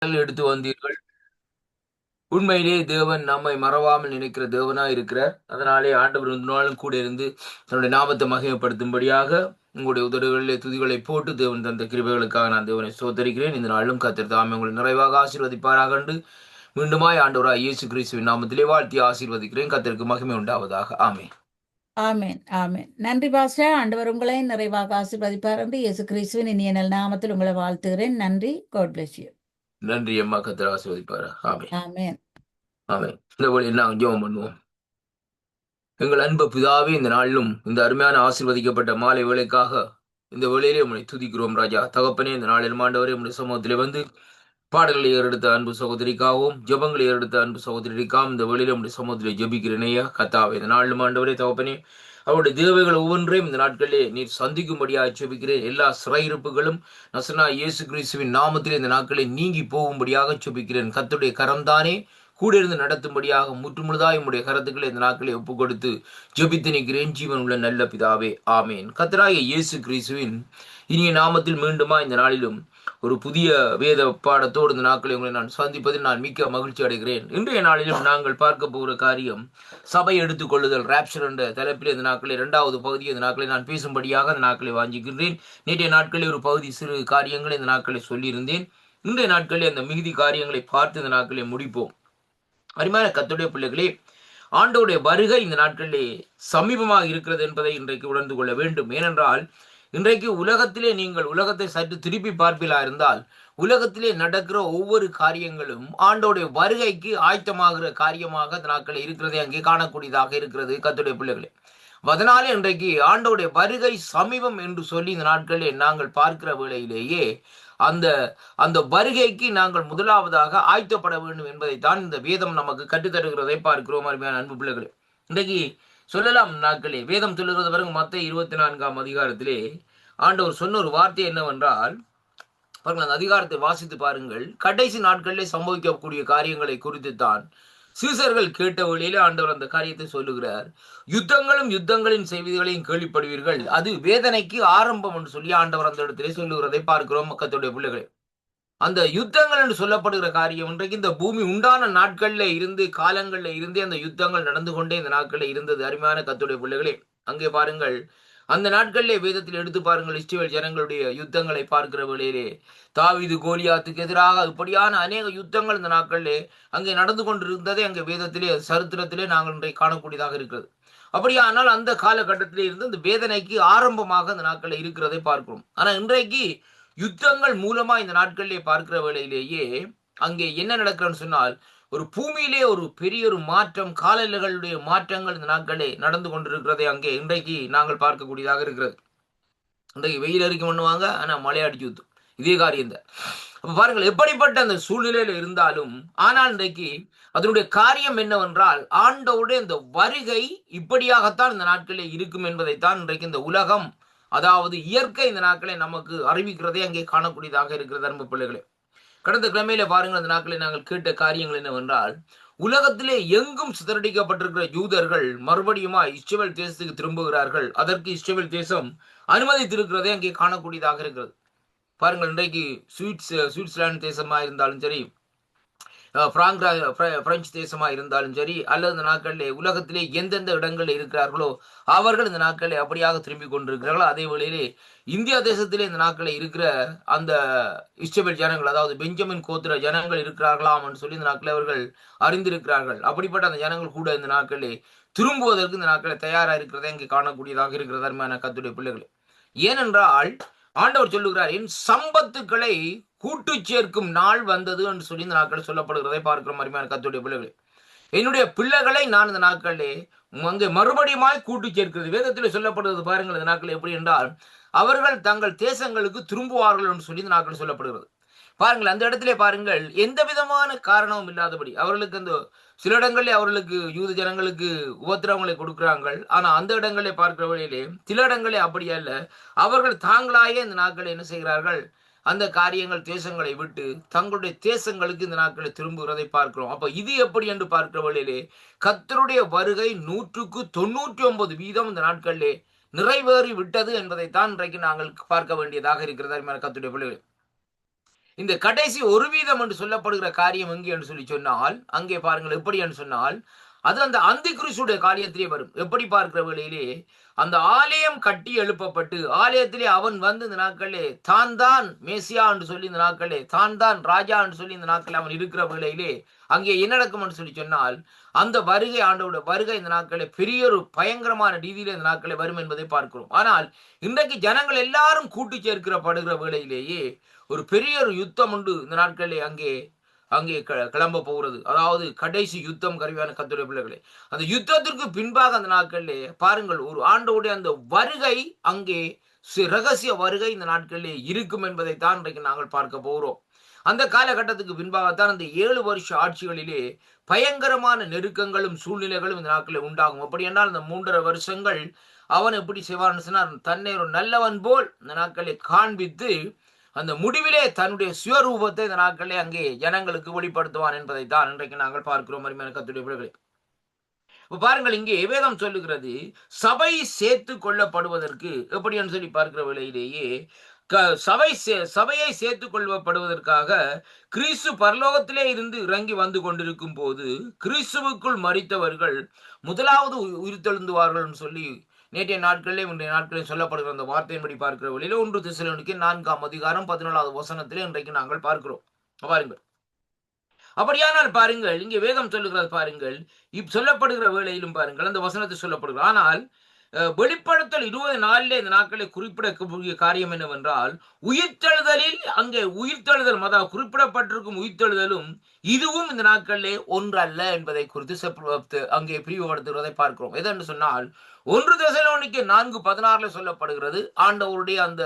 எடுத்து வந்தீர்கள். உண்மையிலே தேவன் நம்மை மறவாமல் நினைக்கிற தேவனாய் இருக்கிறார். அதனாலே ஆண்டவர் இந்த நாளும் கூட இருந்து தன்னுடைய நாமத்தை மகிமைப்படுத்தும்படியாக உங்களுடைய உதடுகளிலே துதிகளை போட்டு தேவன் தந்த கிருபைகளுக்காக நான் தேவனை சோதரிக்கிறேன். இந்த நாளும் கர்த்தர் தாமே உங்களை நிறைவாக ஆசீர்வதிப்பாராக என்று மீண்டுமாய் ஆண்டவராய் இயேசு கிறிஸ்துவின் நாமத்திலே வாழ்த்தி ஆசீர்வதிக்கிறேன். கர்த்தருக்கு மகிமை உண்டாவதாக. ஆமென். ஆமென் ஆமென். நன்றி பாஸ்டர். ஆண்டவர் உங்களை நிறைவாக ஆசீர்வதிப்பார் என்று இயேசு கிறிஸ்துவின் இனிய நல் நாமத்தில் உங்களை வாழ்த்துகிறேன். நன்றி. God bless you. நன்றி அம்மா, கர்த்தர் ஆசீர்வதிப்பாரா. ஆமென் ஆமென். ஆமென். இந்த வழி நாங்கள் ஜெபம் பண்ணுவோம். எங்கள் அன்பு பிதாவே, இந்த நாளிலும் இந்த அருமையான ஆசீர்வதிக்கப்பட்ட மாலை வேளைக்காக இந்த வேளையிலே உம்மை துதிக்கிறோம் ராஜா. தகப்பனே, இந்த நாளில் ஆண்டவரே உம்முடைய சமூகத்திலே வந்து பாடல்களை ஏறெடுத்த அன்பு சகோதரிக்காகவும் ஜெபங்களை ஏறெடுத்த அன்பு சகோதரிக்காகவும் இந்த வேளையிலே உம்முடைய சமூகத்திலே ஜெபிக்கிறேனையா கத்தாவே. இந்த நாளிலும் ஆண்டவரே தகப்பனே, அவருடைய தேவைகள் ஒவ்வொன்றையும் இந்த நாட்களிலே நீர் சந்திக்கும்படியாக ஜெபிக்கிறேன். எல்லா சிறையிருப்புகளும் நசனா இயேசு கிறிஸ்துவின் நாமத்திலே இந்த நாட்களில் நீங்கி போகும்படியாக ஜெபிக்கிறேன். கர்த்தருடைய கரம்தானே கூட இருந்து நடத்தும்படியாக முற்றுமுழுதாய் உம்முடைய கரத்துக்களை இந்த நாட்களை ஒப்புக் கொடுத்து ஜெபித்து நிற்கிறேன். ஜீவன் உள்ள நல்ல பிதாவே, ஆமேன். கர்த்தராகிய இயேசு கிறிஸ்துவின் இனிய நாமத்தில் மீண்டுமா இந்த நாளிலும் ஒரு புதிய வேத பாடத்தோடு இந்த நாட்களை உங்களை நான் சந்திப்பதில் நான் மிக்க மகிழ்ச்சி அடைகிறேன். இன்றைய நாளிலும் நாங்கள் பார்க்க போகிற காரியம் சபை எடுத்துக்கொள்ளுதல், ராப்சர் என்ற தலைப்பில் இந்த நாட்களில் 2வது பகுதியை இந்த நாட்களை நான் பேசும்படியாக இந்த நாட்களை வாஞ்சிக்கின்றேன். நேற்றைய நாட்களில் ஒரு பகுதி சிறு காரியங்களை இந்த நாட்களை சொல்லியிருந்தேன். இன்றைய நாட்களில் அந்த மிகுதி காரியங்களை பார்த்து இந்த நாட்களை முடிப்போம். அருமையான கர்த்தருடைய பிள்ளைகளே, ஆண்டவருடைய வருகை இந்த நாட்களிலே சமீபமாக இருக்கிறது என்பதை இன்றைக்கு உணர்ந்து கொள்ள வேண்டும். ஏனென்றால் இன்றைக்கு உலகத்திலே நீங்கள் உலகத்தை சற்று திருப்பி பார்ப்பீர்களா இருந்தால் உலகத்திலே நடக்கிற ஒவ்வொரு காரியங்களும் ஆண்டவருடைய வருகைக்கு ஆயத்தமாகிற காரியமாக இந்த நாட்களில் இருக்கிறதை அங்கே காணக்கூடியதாக இருக்கிறது கர்த்தருடைய பிள்ளைகளே. அதனாலே இன்றைக்கு ஆண்டவருடைய வருகை சமீபம் என்று சொல்லி இந்த நாட்களிலே நாங்கள் பார்க்கிற வேளையிலேயே அந்த அந்த வருகைக்கு நாங்கள் முதலாவதாக ஆயத்தப்பட வேண்டும் என்பதைத்தான் இந்த வேதம் நமக்கு கற்றுத்தருகிறதை பார்க்கிறோம். அருமையான அன்பு பிள்ளைகளே, இன்றைக்கு சொல்லலாம் நாட்களே வேதம் சொல்லுகிறது பாருங்க. மத்தேயு 24ஆம் அதிகாரத்திலே ஆண்டவர் சொன்ன ஒரு வார்த்தை என்னவென்றால் பாருங்கள், அந்த அதிகாரத்தை வாசித்து பாருங்கள். கடைசி நாட்களிலே சம்பவிக்கக்கூடிய காரியங்களை குறித்து தான் சீசர்கள் கேட்ட வழியிலே ஆண்டவர் அந்த காரியத்தை சொல்லுகிறார். யுத்தங்களும் யுத்தங்களின் செய்திகளையும் கேள்விப்படுவீர்கள், அது வேதனைக்கு ஆரம்பம் என்று சொல்லி ஆண்டவர் அந்த இடத்திலே சொல்லுகிறதை பார்க்கிறோம். மக்களுடைய பிள்ளைகளே, அந்த யுத்தங்கள் என்று சொல்லப்படுகிற காரியம் இன்றைக்கு இந்த பூமி உண்டான நாட்கள்ல இருந்து காலங்கள்ல இருந்தே அந்த யுத்தங்கள் நடந்து கொண்டே இந்த நாட்கள்ல இருந்தது. அருமையான கர்த்தருடைய பிள்ளைகளே, அங்கே பாருங்கள், அந்த நாட்களிலே வேதத்தில் எடுத்து பாருங்கள், இஸ்ரவேல் ஜனங்களுடைய யுத்தங்களை பார்க்கிற வேளையிலே தாவீது கோலியாத்துக்கு எதிராக இப்படியான அநேக யுத்தங்கள் இந்த நாட்களிலே அங்கே நடந்து கொண்டிருந்ததை அங்கே வேதத்திலே சரித்திரத்திலே நாங்கள் இன்றைக்கு காணக்கூடியதாக இருக்கிறது. அப்படியானால் அந்த காலகட்டத்திலே இருந்து இந்த வேதனைக்கு ஆரம்பமாக இந்த நாட்களில் இருக்கிறதை பார்க்கிறோம். ஆனா இன்றைக்கு யுத்தங்கள் மூலமா இந்த நாட்களிலே பார்க்கிற வேளையிலேயே அங்கே என்ன நடக்கிறன்னு சொன்னால், ஒரு பூமியிலே ஒரு பெரிய ஒரு மாற்றம், காலநிலைகளுடைய மாற்றங்கள் இந்த நாட்களே நடந்து கொண்டிருக்கிறதை அங்கே இன்றைக்கு நாங்கள் பார்க்கக்கூடியதாக இருக்கிறது. இன்றைக்கு வெயில் அறிக்கை பண்ணுவாங்க, ஆனா மழை அடிச்சு ஊத்தும். இதே காரியம் தான். அப்ப பாருங்கள், எப்படிப்பட்ட அந்த சூழ்நிலையில இருந்தாலும் ஆனால் இன்றைக்கு அதனுடைய காரியம் என்னவென்றால் ஆண்டவருடைய இந்த வருகை இப்படியாகத்தான் இந்த நாட்களில் இருக்கும் என்பதைத்தான் இன்றைக்கு இந்த உலகம், அதாவது இயற்கை இந்த நாட்களை நமக்கு அறிவிக்கிறதை அங்கே காணக்கூடியதாக இருக்கிறது. அன்பு பிள்ளைகளே, கடந்த கிழமையில பாருங்கள், அந்த நாட்களில் நாங்கள் கேட்ட காரியங்கள் என்னவென்றால் உலகத்திலே எங்கும் சிதறடிக்கப்பட்டிருக்கிற யூதர்கள் மறுபடியுமா இஸ்ரவேல் தேசத்துக்கு திரும்புகிறார்கள். அதற்கு இஸ்ரவேல் தேசம் அனுமதித்திருக்கிறதை அங்கே காணக்கூடியதாக இருக்கிறது. பாருங்கள், இன்றைக்கு சுவிட்சர்லாந்து தேசமா இருந்தாலும் சரி, பிரெஞ்சு தேசமா இருந்தாலும் சரி, அல்லது இந்த நாட்களிலே உலகத்திலே எந்தெந்த இடங்களில் இருக்கிறார்களோ அவர்கள் இந்த நாட்களில் அப்படியாக திரும்பி கொண்டிருக்கிறார்கள். அதே வேளையிலே இந்தியா தேசத்திலே இந்த நாட்களில் இருக்கிற அந்த இஸ்ரவேல் ஜனங்கள், அதாவது பெஞ்சமின் கோத்திர ஜனங்கள் இருக்கிறார்களாம் என்று சொல்லி இந்த நாட்களில் அவர்கள் அறிந்திருக்கிறார்கள். அப்படிப்பட்ட அந்த ஜனங்கள் கூட இந்த நாட்களிலே திரும்புவதற்கு இந்த நாட்களில் தயாராக இருக்கிறதை இங்கே காணக்கூடியதாக இருக்கிறது. அருமையான கர்த்தருடைய பிள்ளைகளே, ஏனென்றால் ஆண்டவர் சொல்லுகிறார், என் சம்பத்துக்களை கூட்டு சேர்க்கும் நாள் வந்தது என்று சொல்லி இந்த நாட்கள் சொல்லப்படுகிறதை பார்க்கிறோம். அருமையான கர்த்தருடைய பிள்ளைகளே, என்னுடைய பிள்ளைகளை நான் இந்த நாட்களிலே அங்கே மறுபடியுமாய் கூட்டு சேர்க்கிறது. வேதத்தில் சொல்லப்படுகிறது பாருங்கள், இந்த நாட்கள் எப்படி என்றால் அவர்கள் தங்கள் தேசங்களுக்கு திரும்புவார்கள் என்று சொல்லி இந்த நாட்கள் சொல்லப்படுகிறது. பாருங்கள், அந்த இடத்திலே பாருங்கள், எந்த விதமான காரணமும் இல்லாதபடி அவர்களுக்கு அந்த சில இடங்களிலே அவர்களுக்கு யூத ஜனங்களுக்கு உபத்திரவங்களை கொடுக்கிறாங்க. ஆனா அந்த இடங்களே பார்க்கிற வழியிலே சில இடங்களே அப்படி அல்ல, அவர்கள் தாங்களாயே இந்த நாட்களை என்ன செய்கிறார்கள், அந்த காரியங்கள் தேசங்களை விட்டு தங்களுடைய தேசங்களுக்கு இந்த நாட்களை திரும்புகிறதை பார்க்கிறோம். அப்ப இது எப்படி என்று பார்க்கிற வழியிலே கர்த்தருடைய வருகை 199% இந்த நாட்களிலே நிறைவேறி விட்டது என்பதைத்தான் இன்றைக்கு நாங்கள் பார்க்க வேண்டியதாக இருக்கிறது. கர்த்தருடைய பிள்ளைகளே, இந்த கடைசி 1% என்று சொல்லப்படுகிற காரியம் எங்கே என்று சொல்லி சொன்னால், அங்கே பாருங்கள் எப்படி என்று சொன்னால், அது அந்த அந்தி கிறிஸ்துடைய காரியத்திலே வரும். எப்படி பார்க்கிற வேளையிலே அந்த ஆலயம் கட்டி எழுப்பப்பட்டு ஆலயத்திலே அவன் வந்து இந்த நாட்களிலே தான் தான் மேசியா என்று சொல்லி இந்த நாட்களிலே தான் தான் ராஜா என்று சொல்லி இந்த நாட்களில் அவன் இருக்கிற வேளையிலே அங்கே என்ன நடக்கும் என்று சொல்லி சொன்னால், அந்த வருகை ஆண்டோட வருகை இந்த நாட்களில் பெரிய ஒரு பயங்கரமான ரீதியிலே இந்த நாட்களை வரும் என்பதை பார்க்கிறோம். ஆனால் இன்றைக்கு ஜனங்கள் எல்லாரும் கூட்டி சேர்க்கப்படுகிற வேளையிலேயே ஒரு பெரிய ஒரு யுத்தம் உண்டு இந்த நாட்களிலே அங்கே அங்கே கிளம்ப போகிறது. அதாவது கடைசி யுத்தம் கருவியான கர்த்தருடைய பிள்ளைகளே, அந்த யுத்தத்திற்கு பின்பாக அந்த நாட்களிலே பாருங்கள் ஒரு ஆண்டோடைய அந்த வருகை அங்கே ரகசிய வருகை இந்த நாட்களிலே இருக்கும் என்பதை தான் இன்றைக்கு நாங்கள் பார்க்க போகிறோம். அந்த காலகட்டத்துக்கு பின்பாகத்தான் அந்த 7 வருஷ ஆட்சிகளிலே பயங்கரமான நெருக்கங்களும் சூழ்நிலைகளும் இந்த நாட்களில் உண்டாகும். அப்படி என்றால் இந்த 3.5 வருஷங்கள் அவன் எப்படி செய்வான்னு சொன்னார், தன்னை ஒரு நல்லவன் போல் இந்த நாட்களை காண்பித்து அந்த முடிவிலே தன்னுடைய சுயரூபத்தை இந்த நாட்களே அங்கே ஜனங்களுக்கு வெளிப்படுத்துவான் என்பதை தான் இன்றைக்கு நாங்கள் பார்க்கிறோம். அருமையான கர்த்தருடைய பிள்ளைகளே, இப்ப பாருங்கள் இங்கே வேதம் சொல்லுகிறது சபை சேர்த்து கொள்ளப்படுவதற்கு எப்படி என்று சொல்லி பார்க்கிற வேளையிலேயே சபையை சேர்த்து கொள்ளப்படுவதற்காக கிறிஸ்து பரலோகத்திலே இருந்து இறங்கி வந்து கொண்டிருக்கும் போது கிறிஸ்துவுக்குள் மரித்தவர்கள் முதலாவது உயிர்த்தெழுந்துவார்கள் சொல்லி நேற்றைய நாட்களிலே இன்றைய நாட்களில் சொல்லப்படுகிற அந்த வார்த்தையின்படி பார்க்கிற வழியில 1 தெசலோனிக்கே 4ஆம் அதிகாரம் 14வது வசனத்திலே இன்றைக்கு நாங்கள் பார்க்கிறோம். பாருங்கள், அப்படியானால் பாருங்கள் இங்கே வேதம் சொல்லுகிறது பாருங்கள், சொல்லப்படுகிற வேளையிலும் பாருங்கள் அந்த வசனத்தை சொல்லப்படுகிறது. ஆனால் வெளிப்படுத்தல் 20 இந்த நாட்களை குறிப்பிடக்கூடிய காரியம் என்னவென்றால், உயிர்த்தெழுதலில் அங்கே உயிர்த்தெழுதல் அதாவது குறிப்பிடப்பட்டிருக்கும் உயிர்த்தெழுதலும் இதுவும் இந்த நாட்களிலே ஒன்றல்ல என்பதை குறித்து அங்கே பிரிவுபடுத்துகிறதை பார்க்கிறோம். எதென்று சொன்னால் 1 தெசலோனிக்கே 4:16 சொல்லப்படுகிறது ஆண்டவருடைய அந்த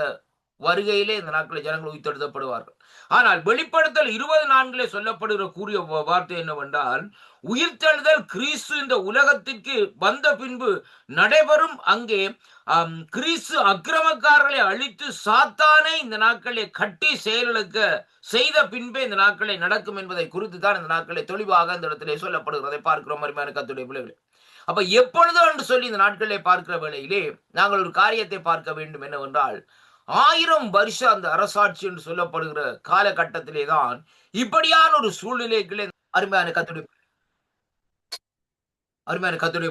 வருகையிலே இந்த நாட்களில் ஜனங்கள் உயிர்த்தெழுதப்படுவார்கள். ஆனால் வெளிப்படுத்தல் 24 சொல்லப்படுகிற கூறிய வார்த்தை என்னவென்றால், உயிர்த்தெழுதல் கிறிஸ்து இந்த உலகத்திற்கு வந்த பின்பு நடைபெறும். அங்கே கிறிஸ்து அக்கிரமக்காரர்களை அழித்து சாத்தானை இந்த நாட்களை கட்டி செயலுக்க செய்த பின்பே இந்த நாட்களை நடக்கும் என்பதை குறித்து தான் இந்த நாட்களை தெளிவாக இந்த இடத்திலே சொல்லப்படுகிறதை பார்க்கிறோம். அருமையான கர்த்தருடைய பிள்ளைகளே, அப்ப எப்பொழுதோ என்று சொல்லி இந்த நாட்களை பார்க்கிற வேளையிலே நாங்கள் ஒரு காரியத்தை பார்க்க வேண்டும் என்னவென்றால், 1000 வருஷம் அந்த அரசாட்சி என்று சொல்லப்படுகிற காலகட்டத்திலே தான் இப்படியான ஒரு சூழ்நிலைகளே அருமையான கர்த்தருடைய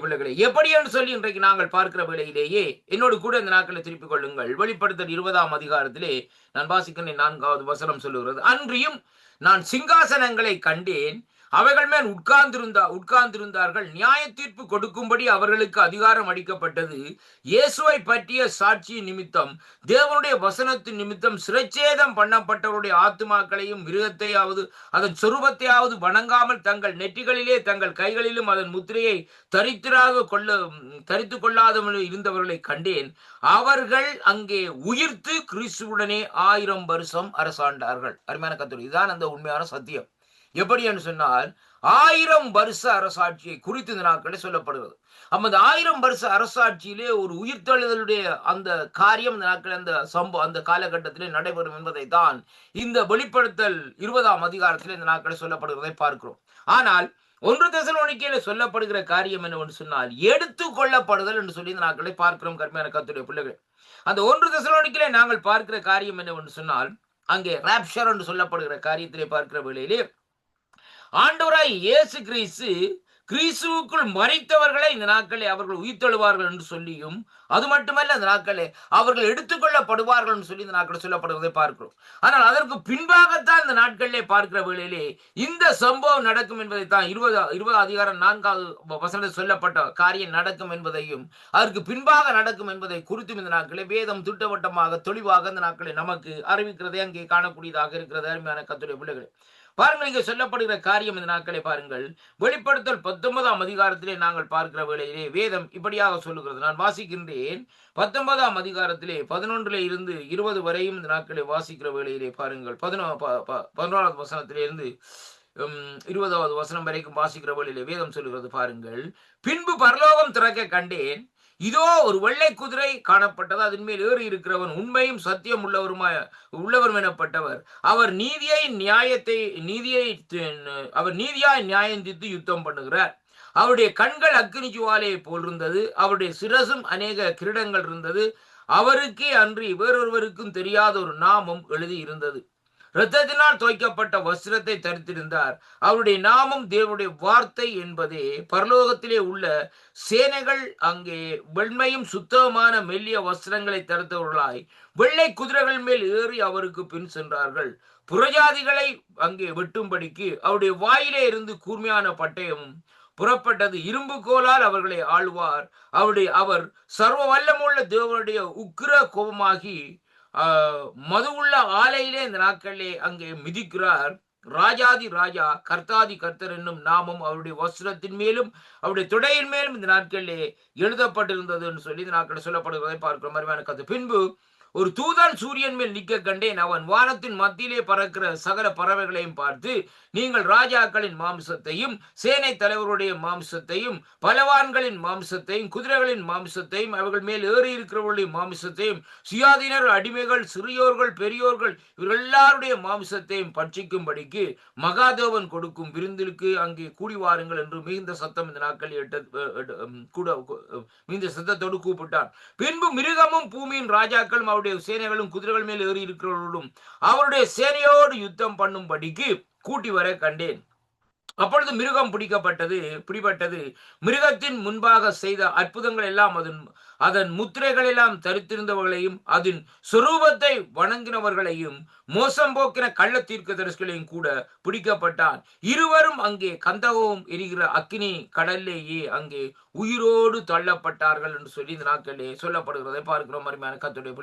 பிள்ளைகளே எப்படி என்று சொல்லி இன்றைக்கு நாங்கள் பார்க்கிற வேளையிலேயே என்னோடு கூட இந்த நாட்களை திருப்பிக் கொள்ளுங்கள். வெளிப்படுத்தல் 20ஆம் அதிகாரத்திலே நான் வாசிக்கிறேன் 4வது வசனம் சொல்லுகிறது, அன்றியும் நான் சிங்காசனங்களை கண்டேன், அவைகள் மேல் உட்கார்ந்திருந்தார்கள், நியாய தீர்ப்பு கொடுக்கும்படி அவர்களுக்கு அதிகாரம் அளிக்கப்பட்டது. இயேசுவை பற்றிய சாட்சி நிமித்தம் தேவனுடைய வசனத்தின் நிமித்தம் சிரச்சேதம் பண்ணப்பட்டவருடைய ஆத்துமாக்களையும் மிருகத்தையாவது அதன் சொரூபத்தையாவது வணங்காமல் தங்கள் நெற்றிகளிலே தங்கள் கைகளிலும் அதன் முத்திரையை தரித்து கொள்ளாதவர்கள் இருந்தவர்களை கண்டேன். அவர்கள் அங்கே உயிர்த்து கிறிஸ்துவுடனே 1000 வருஷம் அரசாண்டார்கள். அருமையான கர்த்தர், இதுதான் அந்த உண்மையான சத்தியம். எப்படி என்று சொன்னால் 1000 வருஷ அரசாட்சியை குறித்து இந்த நாட்களில் சொல்லப்படுகிறது. அந்த 1000 வருஷ அரசாட்சியிலே ஒரு உயிர்த்தெழுதலுடைய அந்த காரியம் இந்த நாட்கள் அந்த சம்பவம் அந்த காலகட்டத்திலே நடைபெறும் என்பதை தான் இந்த வெளிப்படுத்தல் 20ஆம் அதிகாரத்திலே இந்த நாட்களில் சொல்லப்படுகிறதை பார்க்கிறோம். ஆனால் 1 தெசலோனிக்கேல சொல்லப்படுகிற காரியம் என்னவென்று சொன்னால் எடுத்துக் கொள்ளப்படுதல் என்று சொல்லி இந்த நாட்களை பார்க்கிறோம். கர்மையான கர்த்தருடைய பிள்ளைகள், அந்த 1 தெசலோனிக்கேல நாங்கள் பார்க்கிற காரியம் என்னவென்று சொன்னால் அங்கே ராப்சர் என்று சொல்லப்படுகிற காரியத்திலே பார்க்கிற வேளையிலே ஆண்டவராய் இயேசு கிறிஸ்துவுக்குள் மரித்தவர்களை இந்த நாட்களே அவர்கள் உயிர்த்தெழுவார்கள் என்று சொல்லியும், அது மட்டுமல்ல அந்த நாட்களே அவர்கள் எடுத்துக்கொள்ளப்படுவார்கள் என்று சொல்லி இந்த நாட்களில் சொல்லப்படுவதை பார்க்கிறோம். ஆனால் அதற்கு பின்பாகத்தான் இந்த நாட்களிலே பார்க்கிற வேளையிலே இந்த சம்பவம் நடக்கும் என்பதை தான் 20 அதிகாரம் 4வது வசனத்தில் சொல்லப்பட்ட காரியம் நடக்கும் என்பதையும் அதற்கு பின்பாக நடக்கும் என்பதை குறித்தும் இந்த நாட்களே வேதம் திட்டவட்டமாக தெளிவாக இந்த நாட்களை நமக்கு அறிவிக்கிறதை அங்கே காணக்கூடியதாக இருக்கிறது. அருமையான கர்த்தருடைய பிள்ளைகளே, பாருங்கள் இங்கே சொல்லப்படுகிற காரியம் இந்த நாட்களை பாருங்கள். வெளிப்படுத்தல் 19ஆம் அதிகாரத்திலே நாங்கள் பார்க்கிற வேளையிலே வேதம் இப்படியாக சொல்லுகிறது. நான் வாசிக்கின்றேன் 19ஆம் அதிகாரத்திலே 11 இருந்து 20 வரையும் இந்த நாட்களை வாசிக்கிற வேளையிலே பாருங்கள் 11வது வசனத்திலே இருந்து 20வது வசனம் வரைக்கும் வாசிக்கிற வேளையிலே வேதம் சொல்லுகிறது பாருங்கள். பின்பு பரலோகம் திறக்க கண்டேன், இதோ ஒரு வெள்ளை குதிரை காணப்பட்டது, அதன் மேல் ஏறி இருக்கிறவன் உண்மையும் சத்தியம் உள்ளவரும் எனப்பட்டவர். அவர் நீதியாய் நியாயம் தீர்த்து யுத்தம் பண்ணுகிறார். அவருடைய கண்கள் அக்கினி ஜுவாலையை போல் இருந்தது, அவருடைய சிரசும் அநேக கிரீடங்கள் இருந்தது. அவருக்கே அன்றி வேறொருவருக்கும் தெரியாத ஒரு நாமம் எழுதி இருந்தது. இரத்தத்தினால் துவைக்கப்பட்ட வஸ்திரத்தை தரித்திருந்தார். அவருடைய நாமம் தேவனுடைய வார்த்தை என்பதே. பரலோகத்திலே உள்ள சேனைகள் அங்கே வெண்மையும் சுத்தமான மெல்லிய வஸ்திரங்களை தரித்தவர்களாய் வெள்ளை குதிரைகள் மேல் ஏறி அவருக்கு பின் சென்றார்கள். புறஜாதிகளை அங்கே வெட்டும்படிக்கு அவருடைய வாயிலே இருந்து கூர்மையான பட்டயமும் புறப்பட்டது. இரும்பு கோலால் அவர்களை ஆளுவார். அவர் சர்வ வல்லமுள்ள தேவனுடைய உக்கிர கோபமாகி மதுவுள்ள ஆலையிலே இந்த நாட்களிலே அங்கே மிதிக்கிறார். ராஜாதி ராஜா கர்த்தாதி கர்த்தர் என்னும் நாமம் அவருடைய வஸ்திரத்தின் மேலும் அவருடைய தொடையின் மேலும் இந்த நாட்களிலே எழுதப்பட்டிருந்தது என்று சொல்லி இந்த நாட்களில் சொல்லப்படுகிறதை பார்க்கிறோம். அருமையான கருத்து. பின்பு ஒரு தூதன் சூரியன் மேல் நிற்க கண்டேன். அவன் வானத்தின் மத்தியிலே பறக்கிற சகல பறவைகளையும் பார்த்து, நீங்கள் ராஜாக்களின் மாம்சத்தையும் சேனை தலைவருடைய மாம்சத்தையும் பலவான்களின் மாம்சத்தையும் குதிரைகளின் மாம்சத்தையும் அவர்கள் மேல் ஏறி இருக்கிறவர்களுடைய மாம்சத்தையும் சுயாதீனர் அடிமைகள் சிறியோர்கள் பெரியோர்கள் இவர்கள் எல்லாருடைய மாம்சத்தையும் பட்சிக்கும்படிக்கு மகாதேவன் கொடுக்கும் விருந்திற்கு அங்கே கூடி வாருங்கள் என்று மிகுந்த சத்தம் இந்த நாட்களில் மிகுந்த சத்தத்தோடு கூப்பிட்டான். பின்பு மிருகமும் பூமியின் ராஜாக்களும் அவருடைய சேனைகளும் குதிரைகள் மேல் ஏறி இருக்கிறவர்களும் அவருடைய சேனையோடு யுத்தம் பண்ணும்படிக்கு கூட்டி வர கண்டேன். அப்பொழுது மிருகம் பிடிபட்டது. மிருகத்தின் முன்பாக செய்த அற்புதங்கள் எல்லாம் அதன் முத்திரைகள் எல்லாம் தரித்திருந்தவர்களையும் அதன் சொரூபத்தை வணங்கினவர்களையும் மோசம் போக்கின கள்ள தீர்க்கதரிசிகளையும் கூட பிடிக்கப்பட்டான். இருவரும் அங்கே கந்தகவும் எரிகிற அக்கினி கடல்லேயே அங்கே உயிரோடு தள்ளப்பட்டார்கள் என்று சொல்லி இந்த நாட்களிலே சொல்லப்படுகிறதை பார்க்கிறோம். அருமையான கர்த்தருடைய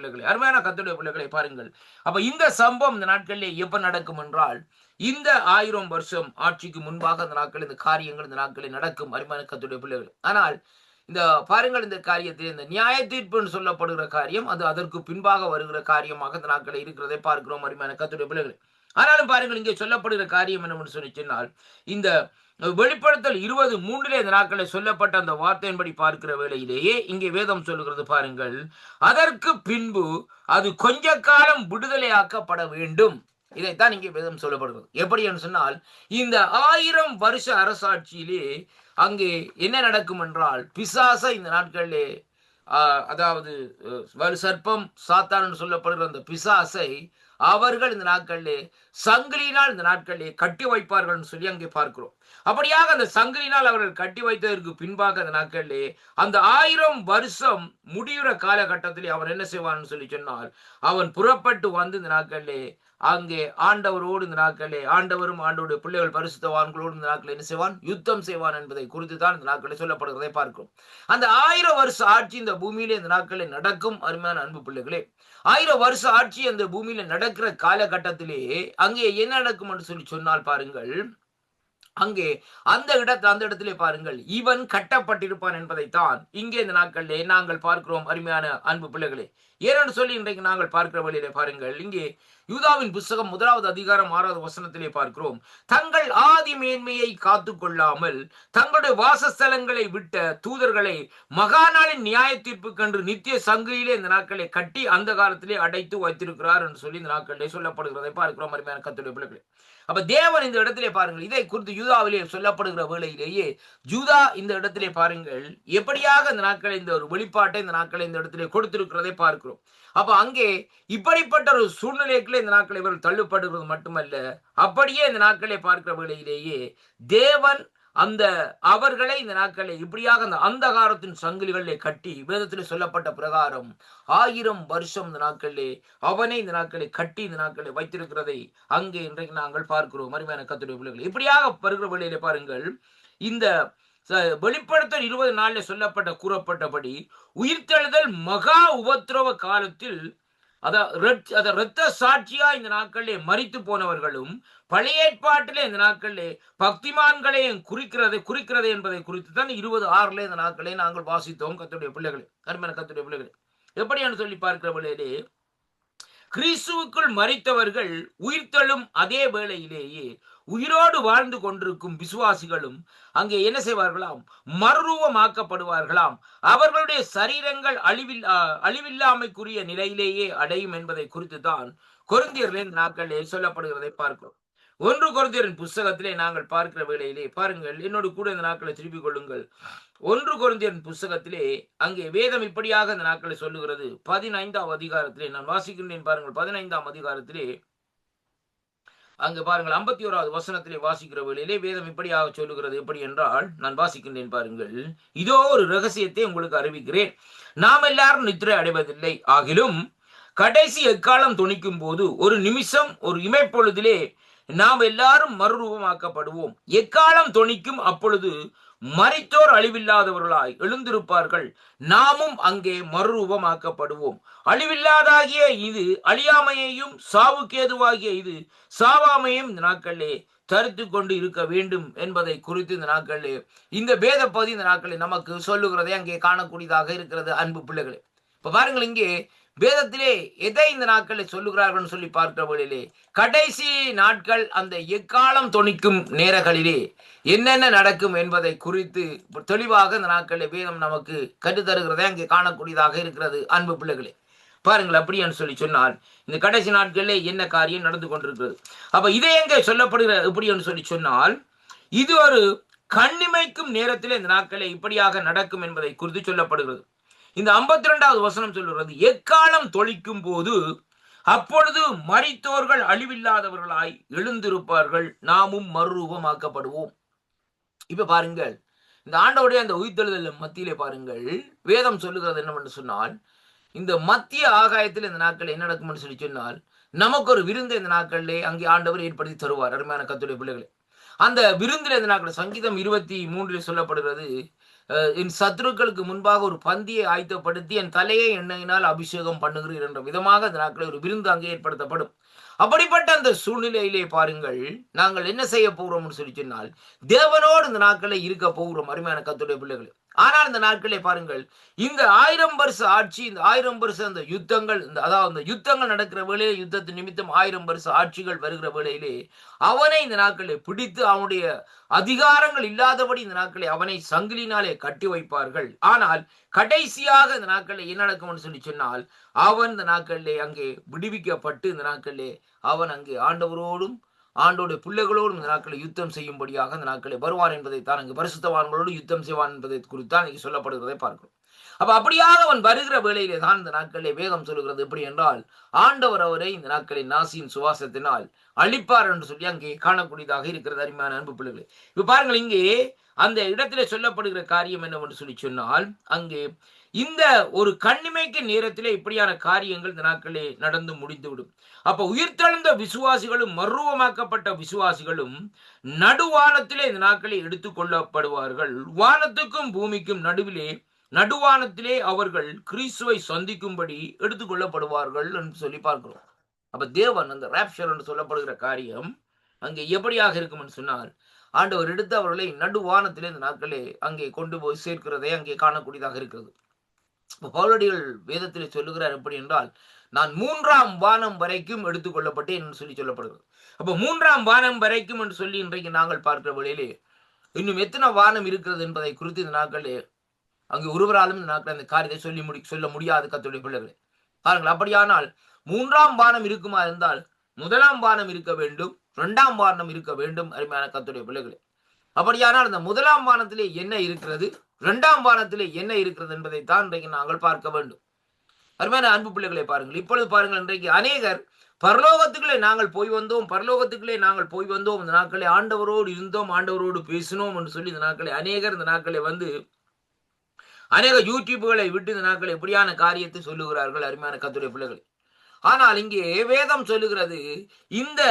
பிள்ளைகளை பாருங்கள். அப்ப இந்த சம்பவம் இந்த நாட்களிலே எப்ப நடக்கும் என்றால், இந்த 1000 வருஷம் ஆட்சிக்கு முன்பாக இந்த நாட்கள் இந்த காரியங்கள் இந்த நாட்களில் நடக்கும். அருமையான கர்த்தருடைய பிள்ளைகள். ஆனால் இந்த பாருங்கள், இந்த காரியத்தில் இந்த நியாய தீர்ப்புன்னு சொல்லப்படுகிற காரியம் அது அதற்கு பின்பாக வருகிற காரியமாக இந்த நாட்களில் இருக்கிறதை பார்க்கிறோம். அருமையான கர்த்தருடைய பிள்ளைகள். ஆனாலும் பாருங்கள், இங்கே சொல்லப்படுகிற காரியம் என்னவென்று சொல்லி சொன்னால், இந்த வெளிப்படுத்தல் 20:3 இந்த நாட்களில் சொல்லப்பட்ட அந்த வார்த்தையின்படி பார்க்கிற வேளையிலேயே இங்கே வேதம் சொல்லுகிறது பாருங்கள், அதற்கு பின்பு அது கொஞ்ச காலம் விடுதலையாக்கப்பட வேண்டும். இதைத்தான் இங்கே வேதம் சொல்லப்படுகிறது. எப்படி என்று சொன்னால், இந்த 1000 வருஷ அரசாட்சியிலே அங்கே என்ன நடக்கும் என்றால், பிசாசை இந்த நாட்களிலே அதாவது சர்ப்பம் சாத்தான் சொல்லப்படுகிற அந்த பிசாசை அவர்கள் இந்த நாட்களிலே சங்கிலியினால் இந்த நாட்களிலே கட்டி வைப்பார்கள் சொல்லி அங்கே பார்க்கிறோம். அப்படியாக அந்த சங்கிலினால் அவர்கள் கட்டி வைத்ததற்கு பின்பாக அந்த நாட்களிலே அந்த 1000 வருஷம் முடிகிற காலகட்டத்திலே அவன் என்ன செய்வான்னு சொல்லி சொன்னால், அவன் புறப்பட்டு வந்து இந்த நாட்களிலே அங்கே ஆண்டவரோடு இந்த நாட்களிலே ஆண்டவரும் ஆண்டவருடைய பிள்ளைகள் பரிசுத்தவான்களோடு இந்த நாட்களில் என்ன செய்வான், யுத்தம் செய்வான் என்பதை குறித்து தான் இந்த நாட்களில் சொல்லப்படுகிறதை பார்க்கிறோம். அந்த 1000 வருஷ ஆட்சி இந்த பூமியிலே இந்த நாட்களில் நடக்கும். அருமையான அன்பு பிள்ளைகளே, 1000 வருஷ ஆட்சி அந்த பூமியில நடக்கிற காலகட்டத்திலே அங்கே என்ன நடக்கும் என்று சொல்லி சொன்னால் பாருங்கள், அங்கே அந்த இடத்திலே பாருங்கள், இவன் கட்டப்பட்டிருப்பான் என்பதைத்தான் இங்கே இந்த நாட்களிலே நாங்கள் பார்க்கிறோம். அருமையான அன்பு பிள்ளைகளே, ஏனென்று சொல்லி இன்றைக்கு நாங்கள் பார்க்கிற வழியிலே பாருங்கள், இங்கே யூதாவின் புஸ்தகம் 1வது அதிகாரம் 6வது வசனத்திலே பார்க்கிறோம், தங்கள் ஆதி மேன்மையை காத்து கொள்ளாமல் தங்களுடைய வாசஸ்தலங்களை விட்ட தூதர்களை மகாநாளின் நியாய தீர்ப்பு கண்டு நித்திய சங்கிலியிலே இந்த நாட்களை கட்டி அந்த காலத்திலே அடைத்து வைத்திருக்கிறார் என்று சொல்லி இந்த நாட்களிலே சொல்லப்படுகிறதை பார்க்கிறோம். அருமையான கர்த்தருடைய பிள்ளைகளே, அப்ப தேவன் இந்த இடத்திலே பாருங்கள், இதை குறித்து யூதாவிலே சொல்லப்படுகிற வேளையிலேயே யூதா இந்த இடத்திலே பாருங்கள் எப்படியாக இந்த நாட்களை இந்த ஒரு வெளிப்பாட்டை இந்த நாட்களை இந்த இடத்திலே கொடுத்திருக்கிறதை பார்க்கிறோம். அப்ப அங்கே இப்படிப்பட்ட ஒரு சூழ்நிலைக்குள்ளே இந்த நாட்களை இவர்கள் தள்ளுப்படுகிறது மட்டுமல்ல, அப்படியே இந்த நாட்களை பார்க்கிற வேளையிலேயே தேவன் அந்த அவர்களை இந்த நாட்களை இப்படியாக அந்த அந்தகாரத்தின் சங்கிலிகளை கட்டி வேதத்திலே சொல்லப்பட்ட பிரகாரம் 1000 வருஷம் இந்த நாட்களிலே அவனை இந்த நாட்களை கட்டி இந்த நாட்களை வைத்திருக்கிறதை அங்கே இன்றைக்கு நாங்கள் பார்க்கிறோம். அருமையான கர்த்தருடைய பிள்ளைகள், இப்படியாக வருகிற வேளையிலே பாருங்கள், இந்த வெளிப்படுத்தல் 24 சொல்லப்பட்ட கூறப்பட்டபடி உயிர்த்தெழுதல் மகா உபத்திரவ காலத்தில் இரத்த சாட்சியா இந்த நாட்களிலே மரித்து போனவர்களும் பழைய ஏற்பாட்டிலே இந்த நாட்களிலே பக்திமான்களையும் குறிக்கிறது என்பதை குறித்து தான் 26 இந்த நாட்களை நாங்கள் வாசித்தோம். கர்த்தருடைய பிள்ளைகளே, அருமையான கர்த்தருடைய பிள்ளைகளே, எப்படி என்று சொல்லி பார்க்கிற வேளையிலே கிறிஸ்துவுக்குள் மரித்தவர்கள் உயிர்த்தெழும் அதே வேளையிலேயே உயிரோடு வாழ்ந்து கொண்டிருக்கும் விசுவாசிகளும் அங்கே என்ன செய்வார்களாம், மறுரூபமாக்கப்படுவார்களாம். அவர்களுடைய சரீரங்கள் அழிவில்லாமைக்குரிய நிலையிலேயே அடையும் என்பதை குறித்து தான் கொரிந்தியர்களின் நாட்களிலே சொல்லப்படுகிறதை பார்க்கிறோம். 1 கொரிந்தியரின் புஸ்தகத்திலே நாங்கள் பார்க்கிற வேளையிலே பாருங்கள், என்னோடு கூட இந்த நாட்களை திருப்பிக் கொள்ளுங்கள். 1 கொரிந்தியரின் புஸ்தகத்திலே அங்கே வேதம் இப்படியாக இந்த நாட்களை சொல்லுகிறது. 15ஆம் அதிகாரத்திலே நான் வாசிக்கின்றேன் பாருங்கள். 15ஆம் அதிகாரத்திலே அங்கு பாருங்கள் 51வது வசனத்திலே வாசிக்கிற வேளையிலே வேதம் இப்படியாக சொல்லுகிறது. எப்படி என்றால், நான் வாசிக்கின்றேன் பாருங்கள். இதோ ஒரு ரகசியத்தை உங்களுக்கு அறிவிக்கிறேன். நாம் எல்லாரும் நித்திரை அடைவதில்லை, ஆகிலும் கடைசி எக்காலம் துணிக்கும் போது ஒரு நிமிஷம், ஒரு இமைப்பொழுதிலே நாம் எல்லாரும் மறுரூபமாக்கப்படுவோம். எக்காலம் துணிக்கும், அப்பொழுது மரித்தோர் அழிவில்லாதவர்களாய் எழுந்திருப்பார்கள், நாமும் அங்கே மறுரூபமாக்கப்படுவோம். அழிவில்லாதாகிய இது அழியாமையையும், சாவுக்கேதுவாகிய இது சாவாமையும் இந்த நாட்களிலே தரித்து கொண்டு இருக்க வேண்டும் என்பதை குறித்து இந்த நாட்களிலே இந்த வேத பகுதி இந்த நாட்களில் நமக்கு சொல்லுகிறதை அங்கே காணக்கூடியதாக இருக்கிறது. அன்பு பிள்ளைகளே, இப்ப பாருங்கள், இங்கே வேதத்திலே எதை இந்த நாட்களில் சொல்லுகிறார்கள் சொல்லி பார்க்கிற வழியிலே கடைசி நாட்கள், அந்த எக்காலம் தொனிக்கும் நேரங்களிலே என்னென்ன நடக்கும் என்பதை குறித்து தெளிவாக இந்த நாட்களில் வேதம் நமக்கு கற்றுத்தருகிறதை அங்கே காணக்கூடியதாக இருக்கிறது. அன்பு பிள்ளைகளே, பாருங்கள், அப்படி என்று சொல்லி சொன்னால் இந்த கடைசி நாட்களிலே என்ன காரியம் நடந்து கொண்டிருக்கிறது. அப்ப இதை எங்கே சொல்லப்படுகிற எப்படி என்று சொல்லி சொன்னால், இது ஒரு கண்ணிமைக்கும் நேரத்திலே இந்த நாட்களே இப்படியாக நடக்கும் என்பதை குறித்து சொல்லப்படுகிறது. இந்த 52வது வசனம் சொல்லுகிறது, எக்காலம் தொழிக்கும் போது அப்பொழுது மரித்தோர்கள் அழிவில்லாதவர்களாய் எழுந்திருப்பார்கள், நாமும் மறுரூபமாக்கப்படுவோம். இப்ப பாருங்கள், இந்த ஆண்டவருடைய அந்த உயிர்த்தெழுதல் மத்தியிலே பாருங்கள், வேதம் சொல்லுகிறது என்னவென்று சொன்னால், இந்த மத்திய ஆகாயத்தில் இந்த நாட்கள் என்ன நடக்கும் என்று சொல்லி சொன்னால், நமக்கு ஒரு விருந்து இந்த நாட்களிலே அங்கே ஆண்டவர் ஏற்படுத்தி தருவார். அருமையான கர்த்தருடைய பிள்ளைகளே, அந்த விருந்தில் இந்த நாட்கள் சங்கீதம் 23 சொல்லப்படுகிறது, என் சத்துருக்களுக்கு முன்பாக ஒரு பந்தியை ஆயத்தப்படுத்தி என் தலையை எண்ணெயினால் அபிஷேகம் பண்ணுகிறீர் என்ற விதமாக இந்த நாட்களில் ஒரு விருந்து அங்கே ஏற்படுத்தப்படும். அப்படிப்பட்ட அந்த சூழ்நிலையிலே பாருங்கள், நாங்கள் என்ன செய்ய போகிறோம்னு சொல்லி சொன்னால், தேவனோடு இந்த நாட்களில் இருக்க போகிறோம். அருமையான கர்த்தருடைய பிள்ளைகளே, ஆனால் இந்த நாட்களே பாருங்கள், இந்த 1000 வருஷ ஆட்சி, இந்த 1000 வருஷம் அந்த யுத்தங்கள், அதாவது இந்த யுத்தங்கள் நடக்கிற வேளையிலே, யுத்தத்தின் நிமித்தம் 1000 வருஷ ஆட்சிகள் வருகிற வேளையிலே அவனை இந்த நாட்களை பிடித்து அவனுடைய அதிகாரங்கள் இல்லாதபடி இந்த நாட்களை அவனை சங்கிலினாலே கட்டி வைப்பார்கள். ஆனால் கடைசியாக இந்த நாட்களில் என்ன நடக்கும்னு சொல்லி சொன்னால், அவன் இந்த நாட்களிலே அங்கே விடுவிக்கப்பட்டு இந்த நாட்களிலே அவன் அங்கே ஆண்டவரோடும் ஆண்டோடைய பிள்ளைகளோடும் இந்த நாட்களை யுத்தம் செய்யும்படியாக இந்த நாட்களை வருவான் என்பதைத்தான், அங்கு பரிசுத்தவான்களோடு யுத்தம் செய்வான் என்பதை குறித்தான் இங்கே சொல்லப்படுகிறதை பார்க்கிறோம். அப்ப அப்படியாக அவன் வருகிற வேளையிலே தான் இந்த நாட்களிலே வேதம் சொல்லுகிறது. எப்படி என்றால், ஆண்டவர் அவரை இந்த நாட்களில் நாசியின் சுவாசத்தினால் அழிப்பார் என்று சொல்லி அங்கே காணக்கூடியதாக இருக்கிறது. அருமையான அன்பு பிள்ளைகளே, இப்ப பாருங்கள், இங்கே அந்த இடத்திலே சொல்லப்படுகிற காரியம் என்னவென்று சொல்லி சொன்னால், அங்கே இந்த ஒரு கண்ணிமைக்கு நேரத்திலே இப்படியான காரியங்கள் இந்த நாட்களே நடந்து முடிந்துவிடும். அப்ப உயிர்த்தெழுந்த விசுவாசிகளும் மறுரூபமாக்கப்பட்ட விசுவாசிகளும் நடுவானத்திலே இந்த நாட்களை எடுத்துக் கொள்ளப்படுவார்கள். வானத்துக்கும் பூமிக்கும் நடுவானத்திலே அவர்கள் கிறிஸ்துவை சந்திக்கும்படி எடுத்துக் கொள்ளப்படுவார்கள் என்று சொல்லி பார்க்கிறோம். அப்ப தேவன் அந்த ராப்சர் என்று சொல்லப்படுகிற காரியம் அங்கே எப்படியாக இருக்கும் என்று சொன்னால், ஆண்டவர் எடுத்து அவர்களை நடுவானத்திலே இந்த நாட்களே அங்கே கொண்டு போய் சேர்க்கிறதை அங்கே காணக்கூடியதாக இருக்கிறது. பவுலடிகள் வேதத்திலே சொல்லுகிறார் எப்படி என்றால், நான் 3ஆம் வானம் வரைக்கும் எடுத்துக் கொள்ளப்பட்டேன் என்று சொல்லி சொல்லப்படுகிறது. அப்ப 3ஆம் வானம் வரைக்கும் என்று சொல்லி இன்றைக்கு நாங்கள் பார்க்கிற வழியிலே இன்னும் எத்தனை வானம் இருக்கிறது என்பதை குறித்து இந்த நாட்களே அங்கு ஒருவராலும் இந்த நாட்கள் அந்த காரியத்தை சொல்ல முடியாது. கர்த்தருடைய பிள்ளைகளே, பாருங்கள், அப்படியானால் 3ஆம் வானம் இருக்குமா இருந்தால் 1ஆம் வானம் இருக்க வேண்டும், 2ஆம் வானம் இருக்க வேண்டும். அருமையான கர்த்தருடைய பிள்ளைகளே, அப்படியானால் அந்த 1ஆம் வானத்திலே என்ன இருக்கிறது, 2ஆம் வானத்திலே என்ன இருக்கிறது என்பதை தான் இன்றைக்கு நாங்கள் பார்க்க வேண்டும். அருமையான அன்பு பிள்ளைகளை பாருங்கள், இப்பொழுது பாருங்கள், இன்றைக்கு அநேகர் பரலோகத்துக்குள்ளே நாங்கள் போய் வந்தோம், இந்த நாட்களை ஆண்டவரோடு இருந்தோம், ஆண்டவரோடு பேசினோம் என்று சொல்லி இந்த நாட்களை அநேகர் இந்த நாட்களை வந்து அநேக யூடியூப்களை விட்டு இந்த நாட்கள் எப்படியான காரியத்தை சொல்லுகிறார்கள். அருமையான கர்த்தருடைய பிள்ளைகள், ஆனால் இங்கே வேதம் சொல்லுகிறது, இந்த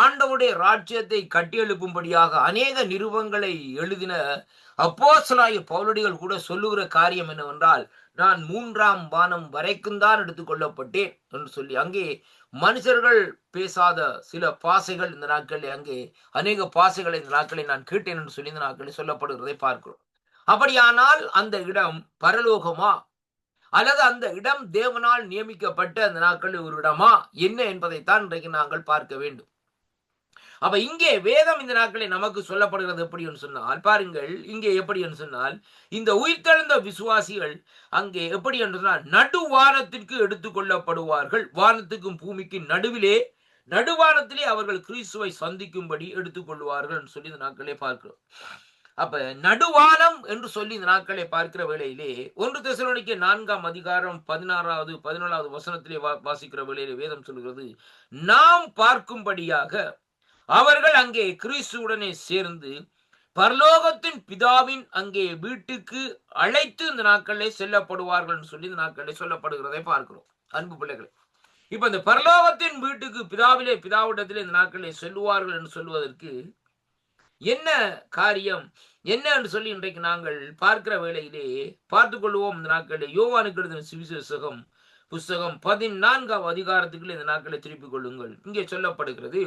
ஆண்டவருடைய ராஜ்யத்தை கட்டியெழுப்பும்படியாக அநேக நிருபங்களை எழுதின அப்போஸ்தலனாகிய பவுலடிகள் கூட சொல்லுகிற காரியம் என்னவென்றால், நான் 3ஆம் வானம் வரைக்கும் தான் எடுத்துக்கொள்ளப்பட்டேன் என்று சொல்லி அங்கே மனுஷர்கள் பேசாத சில பாசைகள் இந்த நாட்களில் அங்கே அநேக பாசைகளை இந்த நாட்களை நான் கேட்டேன் என்று சொல்லி இந்த நாட்களில் சொல்லப்படுகிறதை பார்க்கிறோம். அப்படியானால் அந்த இடம் பரலோகமா அல்லது அந்த இடம் தேவனால் நியமிக்கப்பட்ட அந்த நாட்களில் ஒரு இடமா என்ன என்பதைத்தான் இன்றைக்கு நாங்கள் பார்க்க வேண்டும். அப்ப இங்கே வேதம் இந்த நாட்களில் நமக்கு சொல்லப்படுகிறது எப்படி என்று சொன்னால், பாருங்கள், இங்கே எப்படி என்று சொன்னால், இந்த உயிர்த்தெழுந்த விசுவாசிகள் அங்கே எப்படி என்று சொன்னால் நடுவானத்திற்கு எடுத்துக் கொள்ளப்படுவார்கள். வானத்துக்கும் பூமிக்கு நடுவானத்திலே அவர்கள் கிறிஸ்துவை சந்திக்கும்படி எடுத்துக் கொள்வார்கள் என்று சொல்லி இந்த நாட்களே பார்க்கிறோம். அப்ப நடுவானம் என்று சொல்லி இந்த நாட்களை பார்க்கிற வேளையிலே 1 தெசலோனிக்கேயர் 4ஆம் அதிகாரம் 16வது 17வது வசனத்திலே வாசிக்கிற வேளையிலே வேதம் சொல்கிறது, நாம் பார்க்கும்படியாக அவர்கள் அங்கே கிறிஸ்துவுடனே சேர்ந்து பரலோகத்தின் பிதாவின் அங்கே வீட்டுக்கு அழைத்து இந்த நாட்களிலே செல்லப்படுவார்கள் சொல்லி இந்த நாட்களிலே சொல்லப்படுகிறதை பார்க்கிறோம். அன்பு பிள்ளைகளை, இப்ப இந்த பரலோகத்தின் வீட்டுக்கு பிதாவிடத்திலே இந்த நாட்களிலே செல்லுவார்கள் என்று சொல்வதற்கு என்ன காரியம் என்ன என்று சொல்லி இன்றைக்கு நாங்கள் பார்க்கிற வேளையிலே பார்த்துக் கொள்வோம். இந்த நாட்களிலே யோவானுக்கு எழுதின சுவிசேஷம் புஸ்தகம் 14ஆம் அதிகாரத்துக்குள்ள இந்த நாட்களை திருப்பிக் கொள்ளுங்கள். இங்கே சொல்லப்படுகிறது,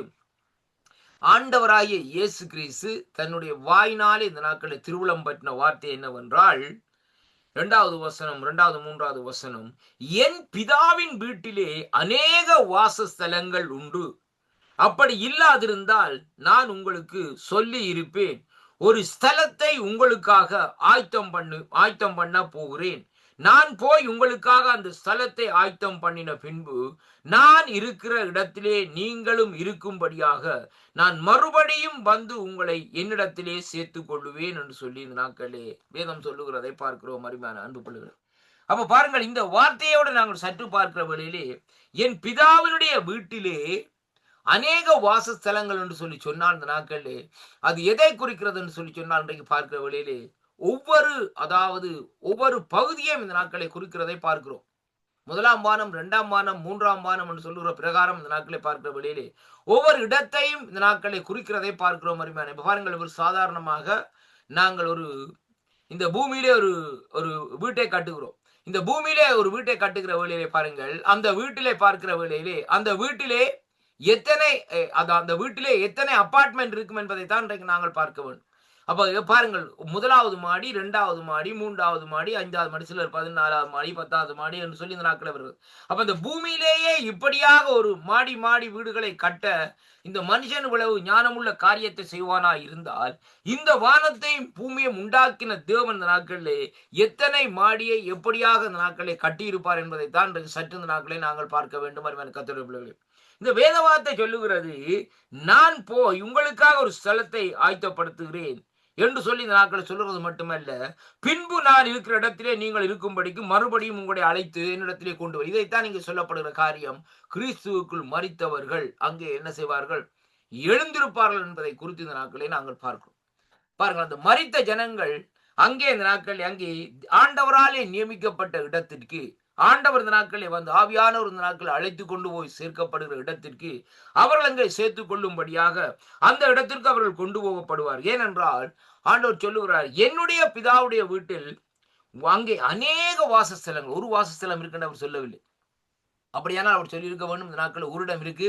ஆண்டவராகிய இயேசு கிறிஸ்து தன்னுடைய வாயினாலே இந்த நாட்களை திருவுளம் பற்றின வார்த்தை என்னவென்றால், 2வது வசனம் 2வது 3வது வசனம், என் பிதாவின் வீட்டிலே அநேக வாசஸ்தலங்கள் உண்டு, அப்படி இல்லாதிருந்தால் நான் உங்களுக்கு சொல்லி இருப்பேன், ஒரு ஸ்தலத்தை உங்களுக்காக ஆயத்தம் பண்ண போகிறேன். நான் போய் உங்களுக்காக அந்த ஸ்தலத்தை ஆயத்தம் பண்ணின பின்பு நான் இருக்கிற இடத்திலே நீங்களும் இருக்கும்படியாக நான் மறுபடியும் வந்து உங்களை என்னிடத்திலே சேர்த்துக் கொள்ளுவேன் என்று சொல்லி இந்த நாட்களே வேதம் சொல்லுகிறதை பார்க்கிறோம். அருமையான அன்பு பிள்ளைகள், அப்ப பாருங்கள், இந்த வார்த்தையோடு நாங்கள் சற்று பார்க்கிற வேளையிலே என் பிதாவினுடைய வீட்டிலே அநேக வாசஸ்தலங்கள் என்று சொல்லி சொன்னால் இந்த நாட்களே அது எதை குறிக்கிறது என்று சொல்லி சொன்னால் இன்றைக்கு பார்க்கிற வேளையிலே ஒவ்வொரு பகுதியும் இந்த நாட்களை குறிக்கிறதை பார்க்கிறோம். 1ஆம் வானம், 2ஆம் வானம், 3ஆம் வானம் என்று சொல்லுகிற பிரகாரம் இந்த நாட்களை பார்க்கிற வேளையிலே ஒவ்வொரு இடத்தையும் இந்த நாட்களை குறிக்கிறதை பார்க்கிறோம். அருமையான, இப்ப பாருங்கள், ஒரு சாதாரணமாக நாங்கள் இந்த பூமியிலே ஒரு வீட்டை கட்டுகிறோம். இந்த பூமியிலே ஒரு வீட்டை கட்டுகிற வேளையிலே பாருங்கள், அந்த வீட்டிலே பார்க்கிற வேளையிலே அந்த வீட்டிலே எத்தனை அபார்ட்மெண்ட் இருக்கும் என்பதை தான் இன்றைக்கு நாங்கள் பார்க்க வேண்டும். அப்ப பாருங்கள், 1வது மாடி, 2வது மாடி, 3வது மாடி, 5வது மாடி, சிலர் 14வது மாடி, 10வது மாடி என்று சொல்லி இந்த நாட்கள் வருகிறது. அப்ப இந்த பூமியிலேயே இப்படியாக ஒரு மாடி வீடுகளை கட்ட இந்த மனுஷன் இவ்வளவு ஞானமுள்ள காரியத்தை செய்வானா இருந்தால், இந்த வானத்தையும் பூமியை உண்டாக்கின தேவன் இந்த நாட்களிலே எத்தனை மாடியை எப்படியாக இந்த நாட்களை கட்டியிருப்பார் என்பதைத்தான் சற்று இந்த நாட்களை நாங்கள் பார்க்க வேண்டும். அருமையான கர்த்தருடைய பிள்ளைகளே, இந்த வேத வார்த்தை சொல்லுகிறது, நான் போய் உங்களுக்காக ஒரு ஸ்தலத்தை ஆயத்தப்படுத்துகிறேன் என்று சொல்லி இந்த நாட்களை சொல்லுறது மட்டுமல்ல, பின்பு நான் இருக்கிற இடத்திலே நீங்கள் இருக்கும்படிக்கு மறுபடியும் உங்களை அழைத்து என்னிடத்திலே கொண்டு வரும். இதைத்தான் இங்கே சொல்லப்படுகிற காரியம். கிறிஸ்துவுக்குள் மரித்தவர்கள் அங்கே என்ன செய்வார்கள்? எழுந்திருப்பார்கள் என்பதை குறித்து இந்த நாட்களை நாங்கள் பார்க்கிறோம். பாருங்கள், அந்த மரித்த ஜனங்கள் அங்கே இந்த நாட்கள் அங்கே ஆண்டவராலே நியமிக்கப்பட்ட இடத்திற்கு ஆண்டவர் இந்த நாட்களை வந்து ஆவியானவர் இந்த நாட்களை அழைத்து கொண்டு போய் சேர்க்கப்படுகிற இடத்திற்கு அவர்கள் அங்கே சேர்த்துக் கொள்ளும்படியாக அந்த இடத்திற்கு அவர்கள் கொண்டு போகப்படுவார். ஏனென்றால் ஆண்டவர் சொல்லுகிறார், என்னுடைய பிதாவுடைய வீட்டில் அங்கே அநேக வாசஸ்தலங்கள், ஒரு வாசஸ்தலம் இருக்குன்னு அவர் சொல்லவில்லை. அப்படியானால் அவர் சொல்லியிருக்க வேண்டும், இந்த நாட்கள் ஒரு இடம் இருக்கு,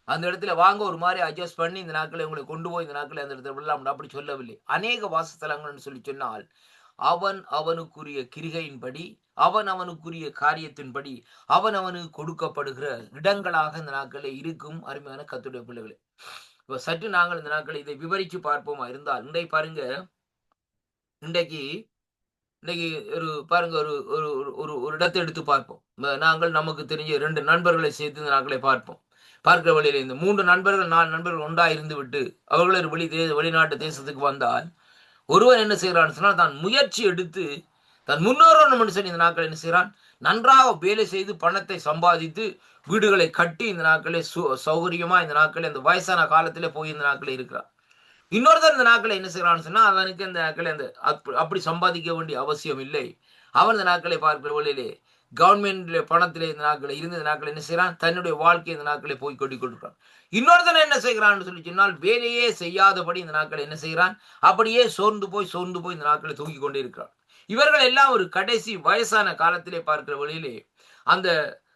அந்த இடத்துல வாங்க ஒரு மாதிரி அட்ஜஸ்ட் பண்ணி இந்த நாட்களை உங்களை கொண்டு போய் இந்த நாட்களை அந்த இடத்துல விடலாம், அப்படி சொல்லவில்லை. அநேக வாசஸ்தலங்கள்னு சொல்லி சொன்னால் அவனுக்குரிய கிரிகையின்படி, அவனுக்குரிய காரியத்தின்படி அவனுக்கு கொடுக்கப்படுகிற இடங்களாக இந்த நாட்களில் இருக்கும். அருமையான கர்த்தருடைய பிள்ளைகளே, இப்ப சற்று நாங்கள் இந்த நாட்களை இதை விவரிச்சு பார்ப்போமா இருந்தால், இன்றைக்கு பாருங்க, இன்றைக்கு பாருங்க, ஒரு இடத்தை எடுத்து பார்ப்போம். நாங்கள் நமக்கு தெரிஞ்ச 2 நண்பர்களை சேர்த்து இந்த நாட்களை பார்க்கிற வழியில இந்த 3 நண்பர்கள் 4 நண்பர்கள் ஒன்றா இருந்து விட்டு அவர்கள் வெளிநாட்டு தேசத்துக்கு வந்தால், ஒருவன் என்ன செய்யறான்னு சொன்னால், தான் முயற்சி எடுத்து தன் முன்னோரோட மனுஷன் இந்த நாட்கள் என்ன செய்யறான்? நன்றாக வேலை செய்து பணத்தை சம்பாதித்து வீடுகளை கட்டி இந்த நாட்களே சௌகரியமா இந்த நாட்களே அந்த வயசான காலத்திலே போய் இந்த நாட்களே இருக்கிறான். இன்னொருத்தர் இந்த நாட்களை என்ன செய்யறான்னு சொன்னா, அவனுக்கு இந்த நாட்களை அப்படி சம்பாதிக்க வேண்டிய அவசியம் இல்லை. அவன் இந்த நாட்களை பார்க்கிற வழியிலே கவர்மெண்ட் பணத்திலே இந்த நாட்களை இருந்து இந்த நாட்களை என்ன செய்யறான்? தன்னுடைய வாழ்க்கை இந்த நாட்களை போய் கொட்டி கொடுக்கிறான். இன்னொருத்தனை என்ன செய்கிறான்னு சொல்லி சொன்னால், வேலையே செய்யாதபடி இந்த நாட்களை என்ன செய்கிறான்? அப்படியே சோர்ந்து போய் இந்த நாட்களை தூக்கி கொண்டே இருக்கிறான். இவர்கள் எல்லாம் ஒரு கடைசி வயசான காலத்திலே பார்க்கிற வழியிலே அந்த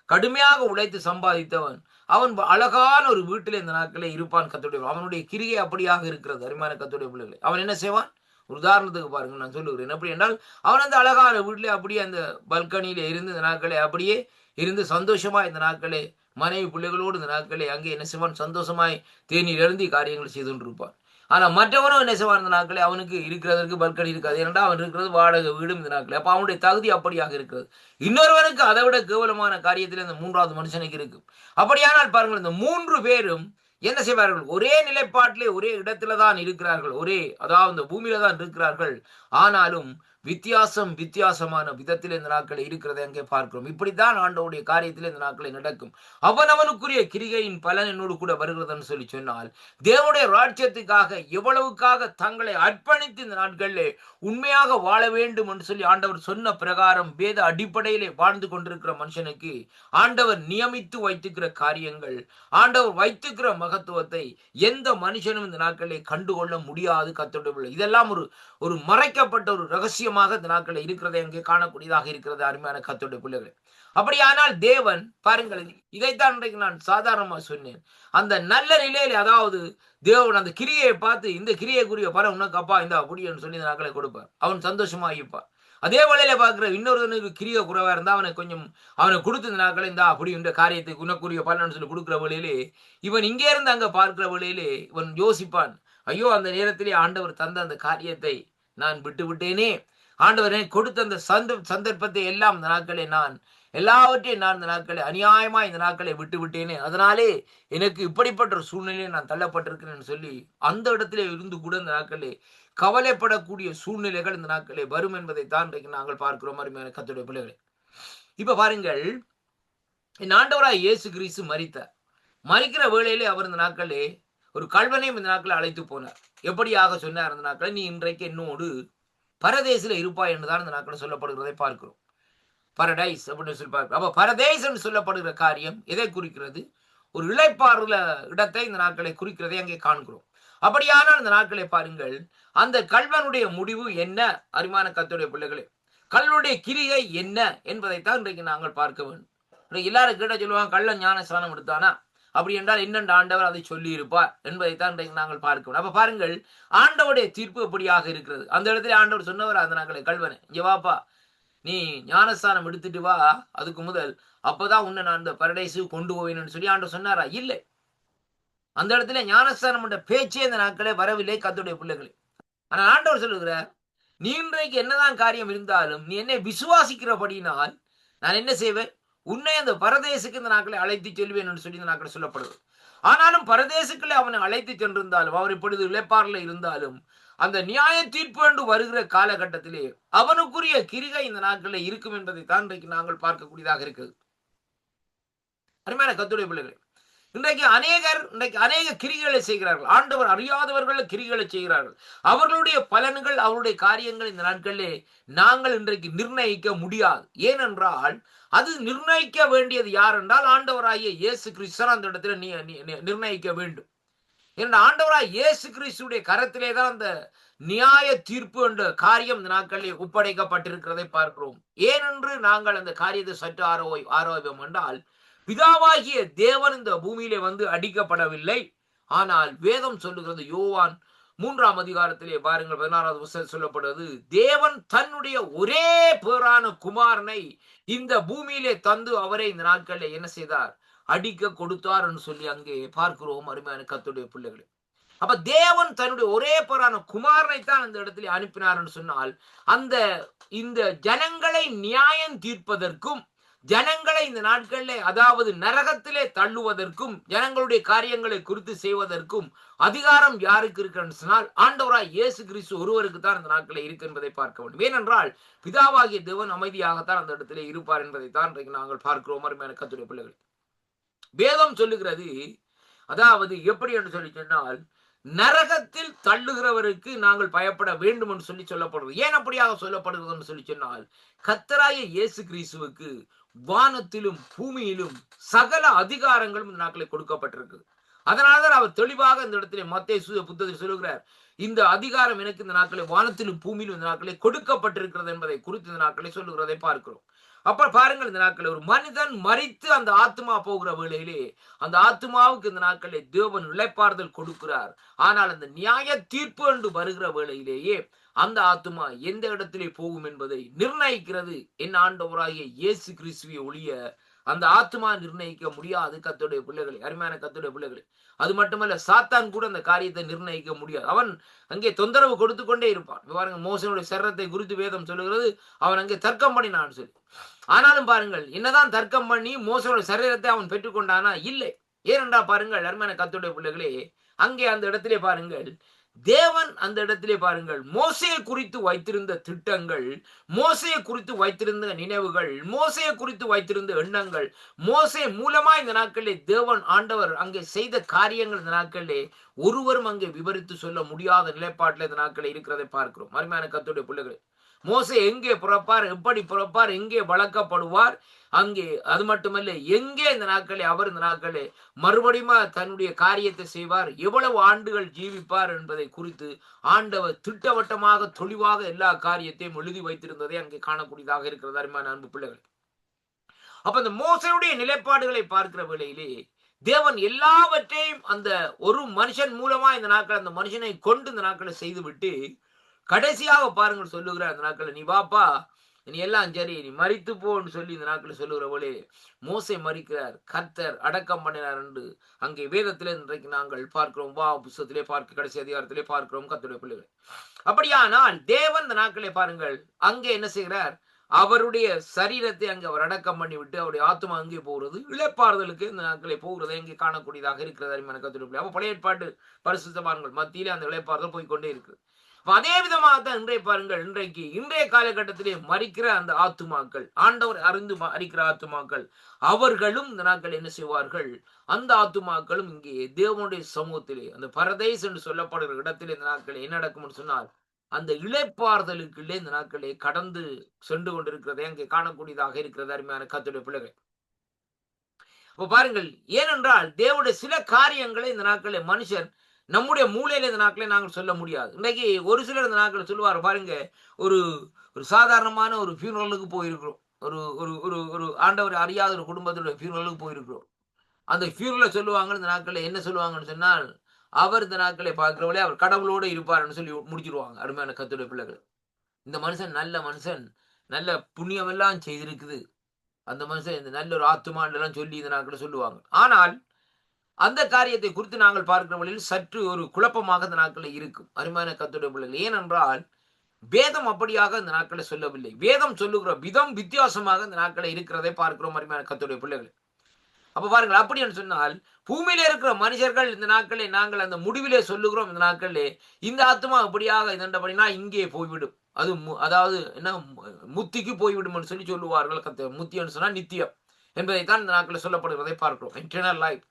கடுமையாக உழைத்து சம்பாதித்தவன் அவன் அழகான ஒரு வீட்டிலே இந்த நாட்களே இருப்பான். கர்த்தருடைய அவனுடைய கிரியை அப்படியாக இருக்கிறது. அருமையான கர்த்தருடைய பிள்ளைகளை, அவன் என்ன செய்வான்? ஒரு உதாரணத்துக்கு பாருங்க, நான் சொல்லுகிறேன். எப்படி என்றால், அவன் அந்த அழகான வீட்டிலே அப்படியே அந்த பல்கனியில இருந்து இந்த நாட்களே அப்படியே இருந்து சந்தோஷமா இந்த நாட்களே மனைவி பிள்ளைகளோடு இந்த நாட்களே அங்கே என்ன செய்வான்? சந்தோஷமாய் தேநீர் எழுந்தி காரியங்கள் செய்து கொண்டிருப்பான். ஆனா மற்றவனும் என்ன செய்வான்? இந்த நாட்களே அவனுக்கு இருக்கிறதற்கு பல்கனி இருக்காது. ஏனென்றால் அவன் இருக்கிறது வாடகை வீடும் இந்த நாட்களே. அப்ப அவனுடைய தகுதி அப்படியாக இருக்கிறது. இன்னொருவனுக்கு அதை விட கேவலமான காரியத்தில் இந்த 3வது மனுஷனுக்கு இருக்கு. அப்படியானால் பாருங்கள், இந்த 3 பேரும் என்ன செய்வார்கள்? ஒரே நிலைப்பாட்டிலே ஒரே இடத்துல தான் இருக்கிறார்கள், அதாவது இந்த பூமியில தான் இருக்கிறார்கள். ஆனாலும் வித்தியாசமான விதத்தில் இந்த நாட்களை இருக்கிறதை அங்கே பார்க்கிறோம். இப்படித்தான் ஆண்டவருடைய காரியத்தில் இந்த நாட்களை நடக்கும். அவனவனுக்குரிய கிரிகையின் பலன் என்னோடு கூட வருகிறதுன்னு சொல்லி சொன்னால், தேவனுடைய ராஜ்யத்துக்காக எவ்வளவுக்காக தங்களை அர்ப்பணித்து இந்த நாட்களிலே உண்மையாக வாழ வேண்டும் என்று சொல்லி ஆண்டவர் சொன்ன பிரகாரம் வேத அடிப்படையிலே வாழ்ந்து கொண்டிருக்கிற மனுஷனுக்கு ஆண்டவர் நியமித்து வைத்துக்கிற காரியங்கள், ஆண்டவர் வைத்துக்கிற மகத்துவத்தை எந்த மனுஷனும் இந்த நாட்களிலே கண்டுகொள்ள முடியாது. கத்தோடு இதெல்லாம் ஒரு மறைக்கப்பட்ட ஒரு ரகசியமாக இந்த நாட்களில் இருக்கிறதை அங்கே காணக்கூடியதாக இருக்கிறது. அருமையான கத்தோட பிள்ளைகள், அப்படியானால் தேவன் பாருங்கள், இதைத்தான் இன்றைக்கு நான் சாதாரணமா சொன்னேன். அந்த நல்ல நிலையில, அதாவது தேவன் அந்த கிரியை பார்த்து, இந்த கிரியைக்குரிய பலம் உனக்கு அப்பா இந்த அப்படின்னு சொல்லி இந்த நாட்களை கொடுப்பார். அவன் சந்தோஷமா இருப்பான். அதே வேளையில பார்க்கிற இன்னொருவனுக்கு கிரிய குறைவா இருந்தா அவனை கொடுத்து இந்த நாட்களை இந்த அப்படி இந்த காரியத்துக்கு உனக்குரிய பலன் சொல்லி கொடுக்குற வேளையிலே, இவன் இங்கே இருந்து அங்க பார்க்கிற வேளையிலே இவன் யோசிப்பான், ஐயோ அந்த நேரத்திலே ஆண்டவர் தந்த அந்த காரியத்தை நான் விட்டு விட்டேனே, ஆண்டவரே கொடுத்த அந்த சந்தர்ப்பத்தை எல்லாம் இந்த நாட்களை எல்லாவற்றையும் நான் இந்த நாட்களை அநியாயமா இந்த நாட்களை விட்டு விட்டேனே, அதனாலே எனக்கு இப்படிப்பட்ட ஒரு சூழ்நிலையை நான் தள்ளப்பட்டிருக்கிறேன்னு சொல்லி அந்த இடத்துல இருந்து கூட இந்த நாட்களே கவலைப்படக்கூடிய சூழ்நிலைகள் இந்த நாட்களே வரும் என்பதை தான் இன்றைக்கு நாங்கள் பார்க்கிறோம். அருமையான கர்த்தருடைய பிள்ளைகளே, இப்ப பாருங்கள், என் ஆண்டவராய் இயேசு கிறிஸ்து மரிக்கிற வேளையிலே அவர் இந்த நாட்களே ஒரு கல்வனையும் இந்த நாட்களை அழைத்து போனார். எப்படியாக சொன்னார்? இந்த நாட்களை நீ இன்றைக்கு என்னோடு பரதேசில இருப்பாய் என்றுதான் இந்த நாட்களை சொல்லப்படுகிறதை பார்க்கிறோம். பரடைஸ் அப்படின்னு சொல்லி பார்க்கிறோம். அப்ப பரதேஸ் என்று சொல்லப்படுகிற காரியம் எதை குறிக்கிறது? ஒரு இளைப்பாறுல இடத்தை இந்த நாட்களை குறிக்கிறதை அங்கே காண்கிறோம். அப்படியானால் இந்த நாட்களை பாருங்கள், அந்த கல்வனுடைய முடிவு என்ன? அருமையான கர்த்தருடைய பிள்ளைகளே, கல்வனுடைய கிரியை என்ன என்பதைத்தான் இன்றைக்கு நாங்கள் பார்க்க வேண்டும். எல்லாரும் கேட்ட சொல்லுவாங்க, கள்ளன் ஞான ஸ்நானம் எடுத்தானா? அப்படி என்றால் என்னென்று ஆண்டவர் அதை சொல்லி இருப்பார் என்பதைத்தான் இன்றைக்கு நாங்கள் பார்க்கணும். அப்ப பாருங்கள், ஆண்டவருடைய தீர்ப்பு எப்படியாக இருக்கிறது. அந்த இடத்துல ஆண்டவர் சொன்னவர், அந்த நாட்களை கல்வனை இங்க வாப்பா, நீ ஞானஸ்தானம் எடுத்துட்டு வா, அதுக்கு முதல் அப்பதான் உன்னை நான் அந்த பரடைசு கொண்டு போவேன்னு சொல்லி ஆண்டவர் சொன்னாரா? இல்லை. அந்த இடத்துல ஞானஸ்தானம் என்ற பேச்சே இந்த நாட்களே வரவில்லை கர்த்தருடைய பிள்ளைகளே. ஆனா ஆண்டவர் சொல்லுகிறார், நீ இன்றைக்கு என்னதான் காரியம் இருந்தாலும் நீ என்னை விசுவாசிக்கிறபடினால் நான் என்ன செய்வேன்? உன்னை அந்த பரதேசுக்கு இந்த நாட்களை அழைத்து செல்வேன் என்று சொல்லி இந்த நாட்களை சொல்லப்படுது. ஆனாலும் பரதேசுக்களை அவனை அழைத்து சென்றிருந்தாலும், அவர் இப்பொழுது இளைப்பாறுல இருந்தாலும், அந்த நியாய தீர்ப்பு என்று வருகிற காலகட்டத்திலே அவனுக்குரிய கிரிகை இந்த நாட்களில் இருக்கும் என்பதை தான் இன்றைக்கு நாங்கள் பார்க்கக்கூடியதாக இருக்குது. அருமையான கர்த்தருடைய பிள்ளைகளே, இன்றைக்கு அநேக கிரிகளை செய்கிறார்கள். ஆண்டவர் அறியாதவர்கள் கிரிகளை செய்கிறார்கள். அவர்களுடைய பலன்கள், அவருடைய காரியங்கள் இந்த நாட்களிலே நாங்கள் இன்றைக்கு நிர்ணயிக்க முடியாது. ஏனென்றால் அது நிர்ணயிக்க வேண்டியது யார் என்றால் ஆண்டவராகிய இயேசு கிறிஸ்து அந்த இடத்துல நிர்ணயிக்க வேண்டும். என்ற ஆண்டவராய் இயேசு கிறிஸ்துடைய கரத்திலே தான் அந்த நியாய தீர்ப்பு என்ற காரியம் இந்த நாட்களில் ஒப்படைக்கப்பட்டிருக்கிறதை பார்க்கிறோம். ஏனென்று நாங்கள் அந்த காரியத்தை சற்று ஆராய்வோம் என்றால், பிதாவாகிய தேவன் இந்த பூமியிலே வந்து அடிக்கப்படவில்லை. ஆனால் வேதம் சொல்லுகிறது, யோவான் 3ஆம் அதிகாரத்திலே பாருங்கள் 16வது வசனம் சொல்லப்படுவது, தேவன் தன்னுடைய ஒரே பேரான குமாரனை இந்த பூமியிலே தந்து அவரை இந்த நாட்களில் என்ன செய்தார்? அடிக்க கொடுத்தார் என்று சொல்லி அங்கே பார்க்கிறோம். அருமையான கர்த்தருடைய பிள்ளைகளே, அப்ப தேவன் தன்னுடைய ஒரே பேரான குமாரனை தான் அந்த இடத்துல அனுப்பினார் என்று சொன்னால், இந்த ஜனங்களை நியாயம் தீர்ப்பதற்கும், ஜனங்களை இந்த நாட்களிலே அதாவது நரகத்திலே தள்ளுவதற்கும், ஜனங்களுடைய காரியங்களை குறித்து செய்வதற்கும் அதிகாரம் யாருக்கு இருக்கிறன்னு சொன்னால் ஆண்டவராய் இயேசு கிறிஸ்து ஒருவருக்கு தான் அந்த நாட்களில் இருக்கு என்பதை பார்க்க வேண்டும். ஏனென்றால் பிதாவாகிய தேவன் அமைதியாகத்தான் அந்த இடத்திலே இருப்பார் என்பதை தான் இன்றைக்கு நாங்கள் பார்க்கிறோம். அருமையான கர்த்தருடைய பிள்ளைகள், வேதம் சொல்லுகிறது, அதாவது எப்படி என்று சொல்லி சொன்னால், நரகத்தில் தள்ளுகிறவருக்கு நாங்கள் பயப்பட வேண்டும் என்று சொல்லி சொல்லப்படுகிறது. ஏன் அப்படியாக சொல்லப்படுகிறது என்று சொல்லி சொன்னால், கர்த்தராகிய இயேசு கிறிஸ்துவுக்கு வானத்திலும் பூமியிலும் சகல அதிகாரங்களும் இந்த நாட்களை கொடுக்கப்பட்டிருக்கு. அதனால்தான் அவர் தெளிவாக இந்த இடத்திலே மத்தேயு புத்தகத்தில் சொல்லுகிறார், இந்த அதிகாரம் எனக்கு இந்த நாட்களை வானத்திலும் பூமியிலும் இந்த நாட்களை கொடுக்கப்பட்டிருக்கிறது என்பதை குறித்து இந்த நாட்களை சொல்லுகிறதை பார்க்கிறோம். அப்ப பாருங்கள், இந்த நாட்களில் ஒரு மனிதன் மரித்து அந்த ஆத்மா போகிற வேளையிலே அந்த ஆத்மாவுக்கு இந்த நாட்களில் தேவன் இளைப்பாறுதல் கொடுக்கிறார். ஆனால் அந்த நியாய தீர்ப்பு என்று வருகிற வேளையிலேயே அந்த ஆத்மா எந்த இடத்திலே போகும் என்பதை நிர்ணயிக்கிறது என் ஆண்டவராகிய இயேசு கிறிஸ்துவை ஒழிய அந்த ஆத்மா நிர்ணயிக்க முடியாது. கர்த்தருடைய பிள்ளைகளே, அருமையான கர்த்தருடைய பிள்ளைகளே, அது மட்டுமல்ல, சாத்தான் கூட அந்த காரியத்தை நிர்ணயிக்க முடியாது. அவன் அங்கே தொந்தரவு கொடுத்து கொண்டே இருப்பான். பாருங்க, மோசனுடைய சரீரத்தை குறித்து வேதம் சொல்லுகிறது, அவன் அங்கே தர்க்கம் பண்ணினான் சொல்லி. ஆனாலும் பாருங்கள், என்னதான் தர்க்கம் பண்ணி மோசனுடைய சரீரத்தை அவன் பெற்றுக்கொண்டானா? இல்லை. ஏனென்றா பாருங்கள், அருமையான கர்த்தருடைய பிள்ளைகளே, அங்கே அந்த இடத்திலே பாருங்கள், தேவன் அந்த இடத்திலே பாருங்கள், மோசேயை குறித்து வைத்திருந்த திட்டங்கள், மோசேயை குறித்து வைத்திருந்த நினைவுகள், மோசேயை குறித்து வைத்திருந்த எண்ணங்கள், மோசே மூலமா இந்த நாட்களிலே தேவன் ஆண்டவர் அங்கே செய்த காரியங்கள் இந்த நாட்களிலே ஒருவரும் அங்கே விவரித்து சொல்ல முடியாத நிலைப்பாட்டில் இந்த நாட்களில் இருக்கிறதை பார்க்கிறோம். அருமையான கர்த்தருடைய பிள்ளைகளே, மோசே எங்கே பிறப்பார், எப்படி பிறப்பார், எங்கே வளர்க்கப்படுவார், அங்கே அது மட்டுமல்ல, எங்கே இந்த நாட்களே அவர் இந்த நாட்களே மறுபடியும் தன்னுடைய காரியத்தை செய்வார், எவ்வளவு ஆண்டுகள் ஜீவிப்பார் என்பதை குறித்து ஆண்டவர் திட்டவட்டமாக தெளிவாக எல்லா காரியத்தையும் எழுதி வைத்திருந்ததை அங்கே காணக்கூடியதாக இருக்கிறது. அருமையான அன்பு பிள்ளைகள், அப்ப இந்த மோசையுடைய நிலைப்பாடுகளை பார்க்கிற வேளையிலே தேவன் எல்லாவற்றையும் அந்த ஒரு மனுஷன் மூலமா இந்த நாட்கள் அந்த மனுஷனை கொண்டு இந்த நாட்களை செய்துவிட்டு கடைசியாக பாருங்கள் சொல்லுகிற அந்த நாட்கள், நீ வாப்பா, நீ எல்லாம் சரி, நீ மரித்து போன்னு சொல்லி இந்த நாட்களை சொல்லுகிற போலே மோசே மரிக்கிறார், கர்த்தர் அடக்கம் பண்ணினார் என்று அங்கே வேதத்திலே இன்றைக்கு நாங்கள் பார்க்கிறோம். வா புத்தகத்திலே பார்க்க கடைசி அதிகாரத்திலே பார்க்கிறோம் கர்த்தருடைய பிள்ளைகள். அப்படியானால் தேவன் இந்த நாட்களை பாருங்கள் அங்கே என்ன செய்கிறார், அவருடைய சரீரத்தை அங்கே அவர் அடக்கம் பண்ணி விட்டு அவருடைய ஆத்மா அங்கே போகிறது, இளைப்பாறுதலுக்கு இந்த நாட்களை போகிறதை அங்கே காணக்கூடியதாக இருக்கிறது. அருமையான கர்த்தருடைய பிள்ளை, அப்ப பழைய ஏற்பாட்டு பரிசுத்தவான்கள் மத்தியிலே அந்த இளைப்பாறுதல் போய்கொண்டே இருக்குது. அதே விதமாகத்தான் இன்றைய பாருங்கள், இன்றைய காலகட்டத்திலே மரிக்கிற அந்த ஆத்துமாக்கள், ஆண்டவர் அறிந்து மரிக்கிற ஆத்துமாக்கள், அவர்களும் இந்த நாட்கள் என்ன செய்வார்கள், அந்த ஆத்துமாக்களும் இங்கே தேவனுடைய சமூகத்திலே அந்த பரதேஸ் என்று சொல்லப்படுகிற இடத்திலே இந்த நாட்கள் என்ன நடக்கும் சொன்னால் அந்த இளைப்பாறுதலுக்குள்ளே இந்த நாட்களே கடந்து சென்று கொண்டிருக்கிறதை அங்கே காணக்கூடியதாக இருக்கிறது. அருமையான கர்த்தருடைய பிள்ளைகள், அப்ப பாருங்கள், ஏனென்றால் தேவனுடைய சில காரியங்களை இந்த நாட்களே மனுஷன் நம்முடைய மூலையில இந்த நாட்களை நாங்கள் சொல்ல முடியாது. இன்றைக்கு ஒரு சிலர் இந்த நாட்களை சொல்லுவார் பாருங்க, ஒரு ஒரு சாதாரணமான ஒரு ஃபியூனரலுக்கு போயிருக்கிறோம், ஒரு ஒரு ஒரு ஒரு ஆண்டவர் அறியாத ஒரு குடும்பத்துடைய ஃபியூனரலுக்கு போயிருக்கிறோம். அந்த ஃபியூனரல சொல்லுவாங்க இந்த நாட்களை என்ன சொல்லுவாங்கன்னு சொன்னால், அவர் இந்த நாட்களை பார்க்கிறவளே அவர் கடவுளோடு இருப்பார்னு சொல்லி முடிச்சிருவாங்க. அருமையான கர்த்தருடைய பிள்ளைகள், இந்த மனுஷன் நல்ல மனுஷன், நல்ல புண்ணியம் எல்லாம் செய்திருக்குது, அந்த மனுஷன் இந்த நல்ல ஒரு ஆத்துமான் சொல்லி இந்த நாட்களை சொல்லுவாங்க. ஆனால் அந்த காரியத்தை குறித்து நாங்கள் பார்க்கிற வழியில் சற்று ஒரு குழப்பமாக இந்த நாட்களில் இருக்கும். அருமையான கர்த்தருடைய பிள்ளைகள், ஏனென்றால் வேதம் அப்படியாக இந்த நாட்களை சொல்லவில்லை, வேதம் சொல்லுகிற விதம் வித்தியாசமாக இந்த நாட்களை இருக்கிறதை பார்க்கிறோம். அருமையான கர்த்தருடைய பிள்ளைகள், அப்ப பாருங்கள், அப்படி என்று சொன்னால் பூமியில இருக்கிற மனுஷர்கள் இந்த நாட்களை நாங்கள் அந்த முடிவிலே சொல்லுகிறோம், இந்த நாட்களிலே இந்த ஆத்மா அப்படியாக இதண்டபடினா இங்கே போய்விடும், அது அதாவது என்ன முத்திக்கு போய்விடும் என்று சொல்லி சொல்லுவார்கள். முத்தி என்று சொன்னால் நித்தியம் என்பதைத்தான் இந்த நாட்களில் சொல்லப்படுகிறதை பார்க்கிறோம், இன்டர்னல் லைஃப்.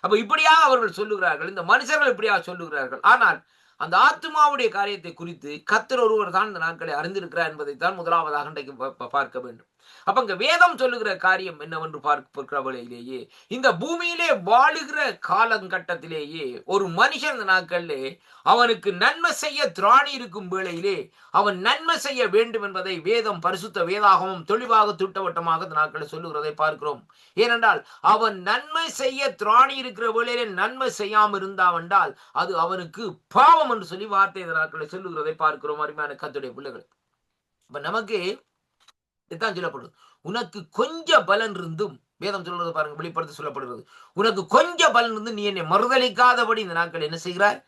அப்ப இப்படியாக அவர்கள் சொல்லுகிறார்கள், இந்த மனுஷர்கள் இப்படியாக சொல்லுகிறார்கள். ஆனால் அந்த ஆத்மாவுடைய காரியத்தை குறித்து கர்த்தர் ஒருவர் தான் இந்த நாட்களை அறிந்திருக்கிறார் என்பதைத்தான் முதலாவதாக இன்றைக்கு பார்க்க வேண்டும். அப்ப இங்க வேதம் சொல்லுகிற காரியம் என்னவென்று பார்க்கிற வேளையிலேயே, இந்த பூமியிலே வாழுகிற காலகட்டத்திலேயே ஒரு மனுஷன் இந்த நாட்களிலே அவனுக்கு நன்மை செய்ய திராணி இருக்கும் வேளையிலே அவன் நன்மை செய்ய வேண்டும் என்பதை வேதம் பரிசுத்த வேதாகமும் தெளிவாக திட்டவட்டமாக இந்த நாட்களை சொல்லுகிறதை பார்க்கிறோம். ஏனென்றால் அவன் நன்மை செய்ய திராணி இருக்கிற வேளையிலே நன்மை செய்யாமல் இருந்தாவென்றால் அது அவனுக்கு பாவம் என்று சொல்லி வார்த்தை இந்த நாட்களை சொல்லுகிறதை பார்க்கிறோம். அருமையான கர்த்தருடைய பிள்ளைகள், இப்ப நமக்கு இதுதான் சொல்லப்படுது, உனக்கு கொஞ்ச பலன் இருந்தும், வேதம் சொல்றது பாருங்க, வெளிப்படுத்தி சொல்லப்படுகிறது, உனக்கு கொஞ்ச பலன் இருந்து நீ என்னை மறுதளிக்காதபடி இந்த நாட்கள் என்ன செய்கிறாய்,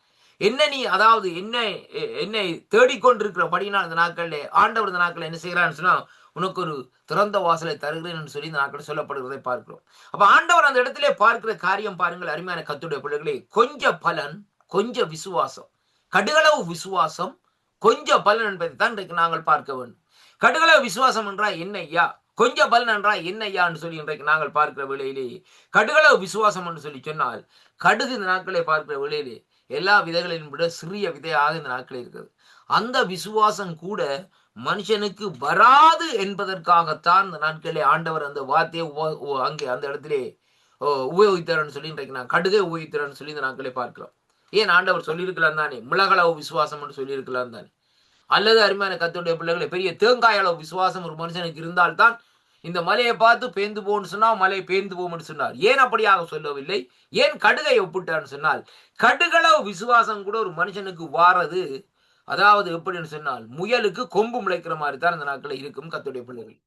என்ன நீ அதாவது என்னை தேடிக்கொண்டிருக்கிறபடினால் இந்த நாட்களில் ஆண்டவர் இந்த நாட்கள் என்ன செய்கிறான்னு சொன்னா உனக்கு ஒரு திறந்த வாசலை தருகிறேன் என்று சொல்லி இந்த நாட்கள் சொல்லப்படுகிறதை பார்க்கிறோம். அப்ப ஆண்டவர் அந்த இடத்திலே பார்க்கிற காரியம் பாருங்கள். அருமையான கர்த்தருடைய பிள்ளைகளே, கொஞ்ச பலன், கொஞ்ச விசுவாசம், கடுகளவு விசுவாசம், கொஞ்ச பலன் என்பதை தான் இன்றைக்கு நாங்கள் பார்க்க வேண்டும். கடுகளவு விசுவாசம் என்றா என்ன ஐயா, கொஞ்ச பலன் என்றா என்ன ஐயான்னு சொல்லி இன்றைக்கு நாங்கள் பார்க்கிற வேளையிலே, கடுகளவு விசுவாசம் என்று சொல்லி சொன்னால் கடுகு இந்த நாட்களை பார்க்கிற வேளையிலே எல்லா விதைகளையும் விட சிறிய விதையாக இந்த நாட்களில் இருக்கிறது. அந்த விசுவாசம் கூட மனுஷனுக்கு வராது என்பதற்காகத்தான் இந்த நாட்களிலே ஆண்டவர் அந்த வார்த்தையை அங்கே அந்த இடத்திலே உபயோகித்தார்னு சொல்லி இன்றைக்கு நான் கடுகை உபயோகித்தார்னு சொல்லி இந்த நாட்களை பார்க்கிறோம். ஏன் ஆண்டவர் சொல்லியிருக்கலாம் தானே, மிளகளவு விசுவாசம் என்று சொல்லியிருக்கலாம் தானே. அல்லது அருமையான கர்த்தருடைய பிள்ளைகளை, பெரிய தேங்காய் அளவு விசுவாசம் ஒரு மனுஷனுக்கு இருந்தால்தான் இந்த மலையை பார்த்து பேந்து போன்னு சொன்னா மலை பேந்து போன்னு சொன்னார். ஏன் அப்படியாக சொல்லவில்லை, ஏன் கடுகை ஒப்பிட்டான்னு சொன்னால் கடுகளவு விசுவாசம் கூட ஒரு மனுஷனுக்கு வாரது, அதாவது எப்படின்னு சொன்னால் முயலுக்கு கொம்பு முளைக்கிற மாதிரி தான் இந்த நாட்களில் இருக்கும் கர்த்தருடைய பிள்ளைகள்.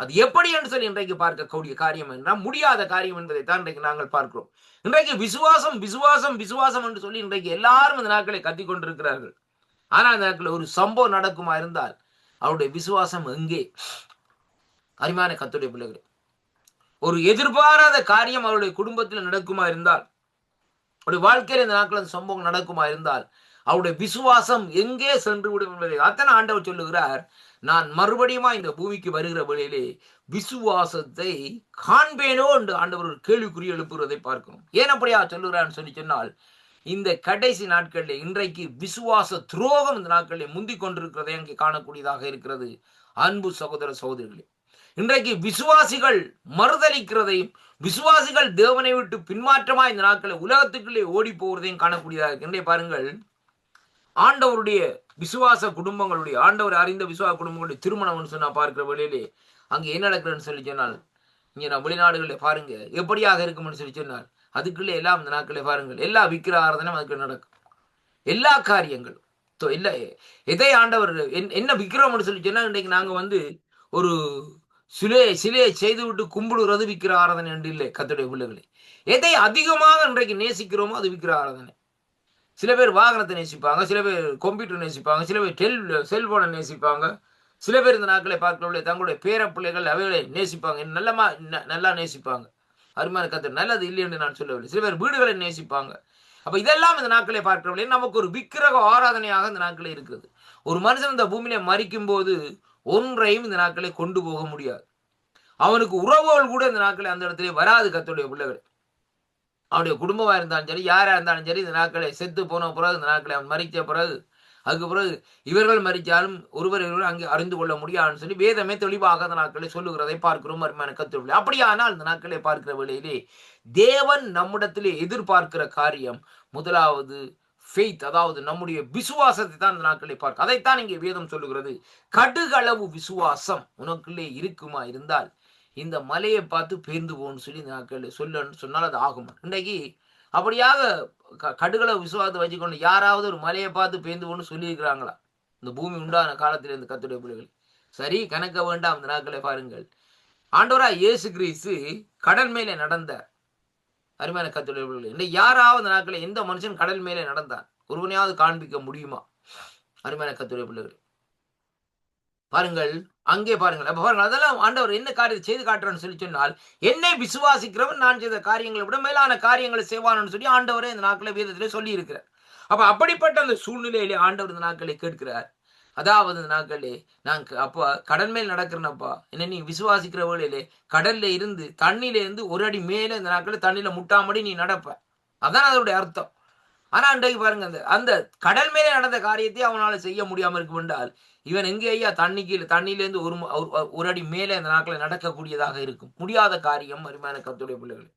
அது எப்படி என்று சொல்லி இன்றைக்கு பார்க்கக்கூடிய காரியம் என்றால் முடியாத காரியம் என்பதை தான் இன்றைக்கு நாங்கள் பார்க்கிறோம். இன்றைக்கு விசுவாசம் விசுவாசம் விசுவாசம் என்று சொல்லி இன்றைக்கு எல்லாரும் இந்த நாட்களை கத்திக் கொண்டிருக்கிறார்கள். ஆனால் அந்த நாட்களில் ஒரு சம்பவம் நடக்குமா இருந்தால் அவருடைய விசுவாசம் எங்கே? அருமையான கர்த்தருடைய பிள்ளைகளே, ஒரு எதிர்பாராத காரியம் அவருடைய குடும்பத்தில் நடக்குமா இருந்தால், அவருடைய வாழ்க்கையில் இந்த நாட்கள் அந்த சம்பவம் நடக்குமா இருந்தால் அவருடைய விசுவாசம் எங்கே சென்று விடும் என்பதை அத்தனை ஆண்டவர் சொல்லுகிறார், நான் மறுபடியுமா இந்த பூமிக்கு வருகிற வேளையிலே விசுவாசத்தை காண்பேனோ என்று ஆண்டவர் ஒரு கேள்விக்குறி எழுப்புவதை பார்க்கிறோம். ஏன் அப்படியா சொல்லுகிறான்னு சொன்னால், இந்த கடைசி நாட்களில் இன்றைக்கு விசுவாச துரோகம் இந்த நாட்களில் முந்திக் கொண்டிருக்கிறதை அங்கே காணக்கூடியதாக இருக்கிறது. அன்பு சகோதர சகோதரிகளே, இன்றைக்கு விசுவாசிகள் மறுதலிக்கிறதையும் விசுவாசிகள் தேவனை விட்டு பின்மாற்றமா இந்த நாட்களில் உலகத்துக்குள்ளே ஓடி போவதையும் காணக்கூடியதாக இருக்கு. பாருங்கள், ஆண்டவருடைய விசுவாச குடும்பங்களுடைய, ஆண்டவர் அறிந்த விசுவாச குடும்பங்களுடைய திருமணம் சொன்னா பார்க்கிற வழியிலே அங்கே என்ன நடக்கிறதுன்னு சொல்லி சொன்னால், இங்க நான் வெளிநாடுகளில் பாருங்க எப்படியாக இருக்கும்னு சொல்லி சொன்னால், அதுக்குள்ளே எல்லாம் இந்த நாட்களே பாருங்கள் எல்லா விக்கிர ஆராதனையும் அதுக்கு நடக்கும். எல்லா காரியங்களும் இல்லை எதை ஆண்டவர் என்ன விக்கிரம்னு சொல்லி சொன்னா, இன்றைக்கு நாங்க ஒரு சிலையை செய்து விட்டு கும்பிடுறது விக்கிர ஆராதனை என்று இல்லை. கர்த்தருடைய பிள்ளைகளே, எதை அதிகமாக இன்றைக்கு நேசிக்கிறோமோ அது விக்கிர ஆராதனை. சில பேர் வாகனத்தை நேசிப்பாங்க, சில பேர் கம்ப்யூட்டர் நேசிப்பாங்க, சில பேர் செல்போனை நேசிப்பாங்க, சில பேர் இந்த நாட்களை பார்க்கல தங்களுடைய பேர பிள்ளைகள் அவைகளை நேசிப்பாங்க, நல்லா நேசிப்பாங்க. அருமையான கர்த்தர் நல்லது இல்லை என்று நான் சொல்லவில்லை. சில பேர் வீடுகளை நேசிப்பாங்க. அப்ப இதெல்லாம் இந்த நாட்களை பார்க்கிறவர்களே நமக்கு ஒரு விக்கிரக ஆராதனையாக இந்த நாட்களே இருக்கிறது. ஒரு மனுஷன் இந்த பூமியில மறிக்கும் போது ஒன்றையும் இந்த நாட்களை கொண்டு போக முடியாது. அவனுக்கு உறவுகள் கூட இந்த நாட்களை அந்த இடத்துல வராது. கர்த்தருடைய பிள்ளைகள், அவனுடைய குடும்பமா இருந்தாலும் சரி, யாரா இருந்தாலும் சரி, இந்த நாட்களை செத்து போன பிறகு, இந்த நாட்களை அவன் மறித்த பிறகு, அதுக்கு பிறகு இவர்கள் மறித்தாலும் ஒருவர் அங்கே அறிந்து கொள்ள முடியாதுன்னு சொல்லி வேதமே தெளிவாக அந்த நாட்களை சொல்லுகிறதை பார்க்கிறோம். அருமையான கர்த்தருடைய, அப்படியானால் இந்த நாட்களை பார்க்கிற வேளையிலே தேவன் நம்மிடத்திலே எதிர்பார்க்கிற காரியம் முதலாவது ஃபெய்த், அதாவது நம்முடைய விசுவாசத்தை தான் இந்த நாட்களை பார்க்க. அதைத்தான் இங்கே வேதம் சொல்லுகிறது. கடுகளவு விசுவாசம் உனக்குள்ளே இருக்குமா இருந்தால் இந்த மலையை பார்த்து பேர்ந்து போன்னு சொல்லி இந்த நாட்கள் சொன்னால் அது ஆகும். இன்றைக்கு அப்படியாக கடுகளவு விசுவாசத்தை வச்சுக்கொண்டு யாராவது ஒரு மலையை பார்த்து பேர்ந்து போன்னு சொல்லியிருக்கிறாங்களா? இந்த பூமி உண்டான காலத்தில் இந்த கர்த்தருடைய பிள்ளைகள் சரி கணக்க வேண்டாம். இந்த நாட்களை பாருங்கள், ஆண்டவராய் இயேசு கிறிஸ்து கடல் மேலே நடந்தார். அருமையான கர்த்தருடைய பிள்ளைகள், இந்த யாராவது நாட்களை எந்த மனுஷன் கடல் மேலே நடந்தார் ஒருவனையாவது காண்பிக்க முடியுமா? அருமையான கர்த்தருடைய பிள்ளைகள் பாருங்கள், அங்கே பாருங்கள். அப்ப பாருங்கள், அதெல்லாம் ஆண்டவர் என்ன காரியத்தை செய்து காட்டுறான்னு சொல்லி சொன்னால், என்னை விசுவாசிக்கிறவன் நான் செய்த காரியங்களை விட மேலான காரியங்களை செய்வான்னு சொல்லி ஆண்டவரே இந்த நாட்களை வேதத்திலே சொல்லி இருக்கிறார். அப்ப அப்படிப்பட்ட அந்த சூழ்நிலையிலே ஆண்டவர் இந்த நாட்களை கேட்கிறார். அதாவது இந்த நாட்களே நான் அப்பா கடல் மேல் நடக்கிறேனப்பா, என்ன நீ விசுவாசிக்கிற வேளையிலே கடல்ல இருந்து தண்ணியில இருந்து ஒரு அடி மேல இந்த நாட்களில் தண்ணியில முட்டாமடி நீ நடப்ப. அதான் அதோடைய அர்த்தம். ஆனா அன்றைக்கு பாருங்க, அந்த கடல் மேலே நடந்த காரியத்தை அவனால செய்ய முடியாம இருக்கும் என்றால், இவன் எங்கே ஐயா தண்ணியிலேருந்து ஒரு அடி மேலே அந்த நாட்களை நடக்கக்கூடியதாக இருக்கும். முடியாத காரியம். அருமையான கர்த்தருடைய பிள்ளைகள்,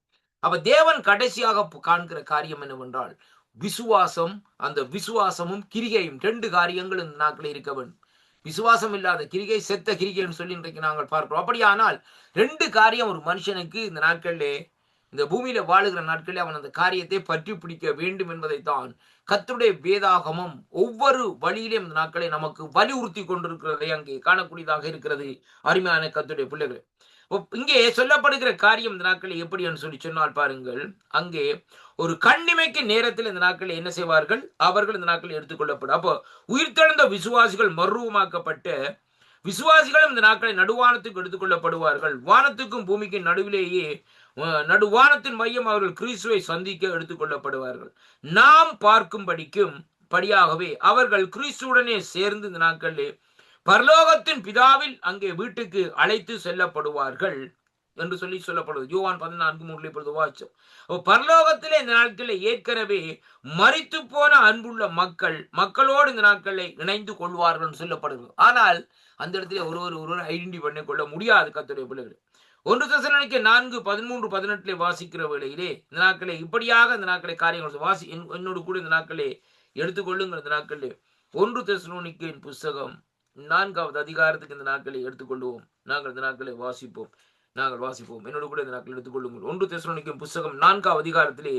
அப்ப தேவன் கடைசியாக காண்கிற காரியம் என்னவென்றால் விசுவாசம். அந்த விசுவாசமும் கிரிகையும், 2 காரியங்கள் இந்த நாட்களில் இருக்க வேண்டும். விசுவாசம் இல்லாத கிரிகை செத்த கிரிகைன்னு சொல்லி இன்றைக்கு நாங்கள் பார்க்கிறோம். அப்படியானால் 2 காரியம் ஒரு மனுஷனுக்கு இந்த நாட்களிலே, இந்த பூமியில வாழுகிற நாட்களில் அவன் அந்த காரியத்தை பற்றி பிடிக்க வேண்டும் என்பதைத்தான் கர்த்தருடைய வேதாகமம் ஒவ்வொரு வழியிலும் இந்த நாட்களை நமக்கு வலியுறுத்தி கொண்டிருக்கிறதை அங்கே காணக்கூடியதாக இருக்கிறது. அருமையான கர்த்தருடைய பிள்ளைகள், இங்கே சொல்லப்படுகிற காரியம் இந்த நாட்களில் எப்படி என்று சொல்லி சொன்னால் பாருங்கள், அங்கே ஒரு கண்ணிமைக்கு நேரத்தில் இந்த நாட்களில் என்ன செய்வார்கள்? அவர்கள் இந்த நாட்களில் எடுத்துக்கொள்ளப்படும். அப்போ உயிர்த்தெழுந்த விசுவாசிகள் மறுரூபமாக்கப்பட்ட விசுவாசிகளும் இந்த நாட்களை நடுவானத்துக்கு எடுத்துக்கொள்ளப்படுவார்கள். வானத்துக்கும் பூமிக்கும் நடுவிலேயே நடுவானத்தின் மையம் அவர்கள் கிறிஸ்துவை சந்திக்க எடுத்துக்கொள்ளப்படுவார்கள். நாம் படியாகவே அவர்கள் கிறிஸ்துவுடனே சேர்ந்து இந்த நாட்களிலே பரலோகத்தின் பிதாவில் அங்கே வீட்டுக்கு அழைத்து செல்லப்படுவார்கள் என்று சொல்லி சொல்லப்படுவது. யோவான் 14:3 வாச்சம். பரலோகத்திலே இந்த நாட்களில் ஏற்கனவே மரித்து போன அன்புள்ள மக்களோடு இந்த நாட்களை இணைந்து கொள்வார்கள் என்று சொல்லப்படுகிறது. ஆனால் அந்த இடத்துல ஒருவர் ஐடென்டி பண்ணி கொள்ள முடியாது. கர்த்தருடைய பிள்ளைகள், 1 தெசலோனிக்கே 4:13-18 வாசிக்கிற வேளையிலே இந்த நாட்களை இப்படியாக இந்த நாட்களை காரியங்கள் என்னோடு கூட இந்த நாட்களை எடுத்துக்கொள்ளுங்கள். இந்த நாட்களிலே 1 தெசலோனிக்கேயின் புஸ்தகம் 4வது அதிகாரத்துக்கு இந்த நாட்களை எடுத்துக்கொள்வோம். நாங்கள் இந்த நாட்களை வாசிப்போம். என்னோடு கூட இந்த நாட்களை எடுத்துக்கொள்ளுங்கள். 1 தெசலோனிக்கேயின் புஸ்தகம் 4வது அதிகாரத்திலே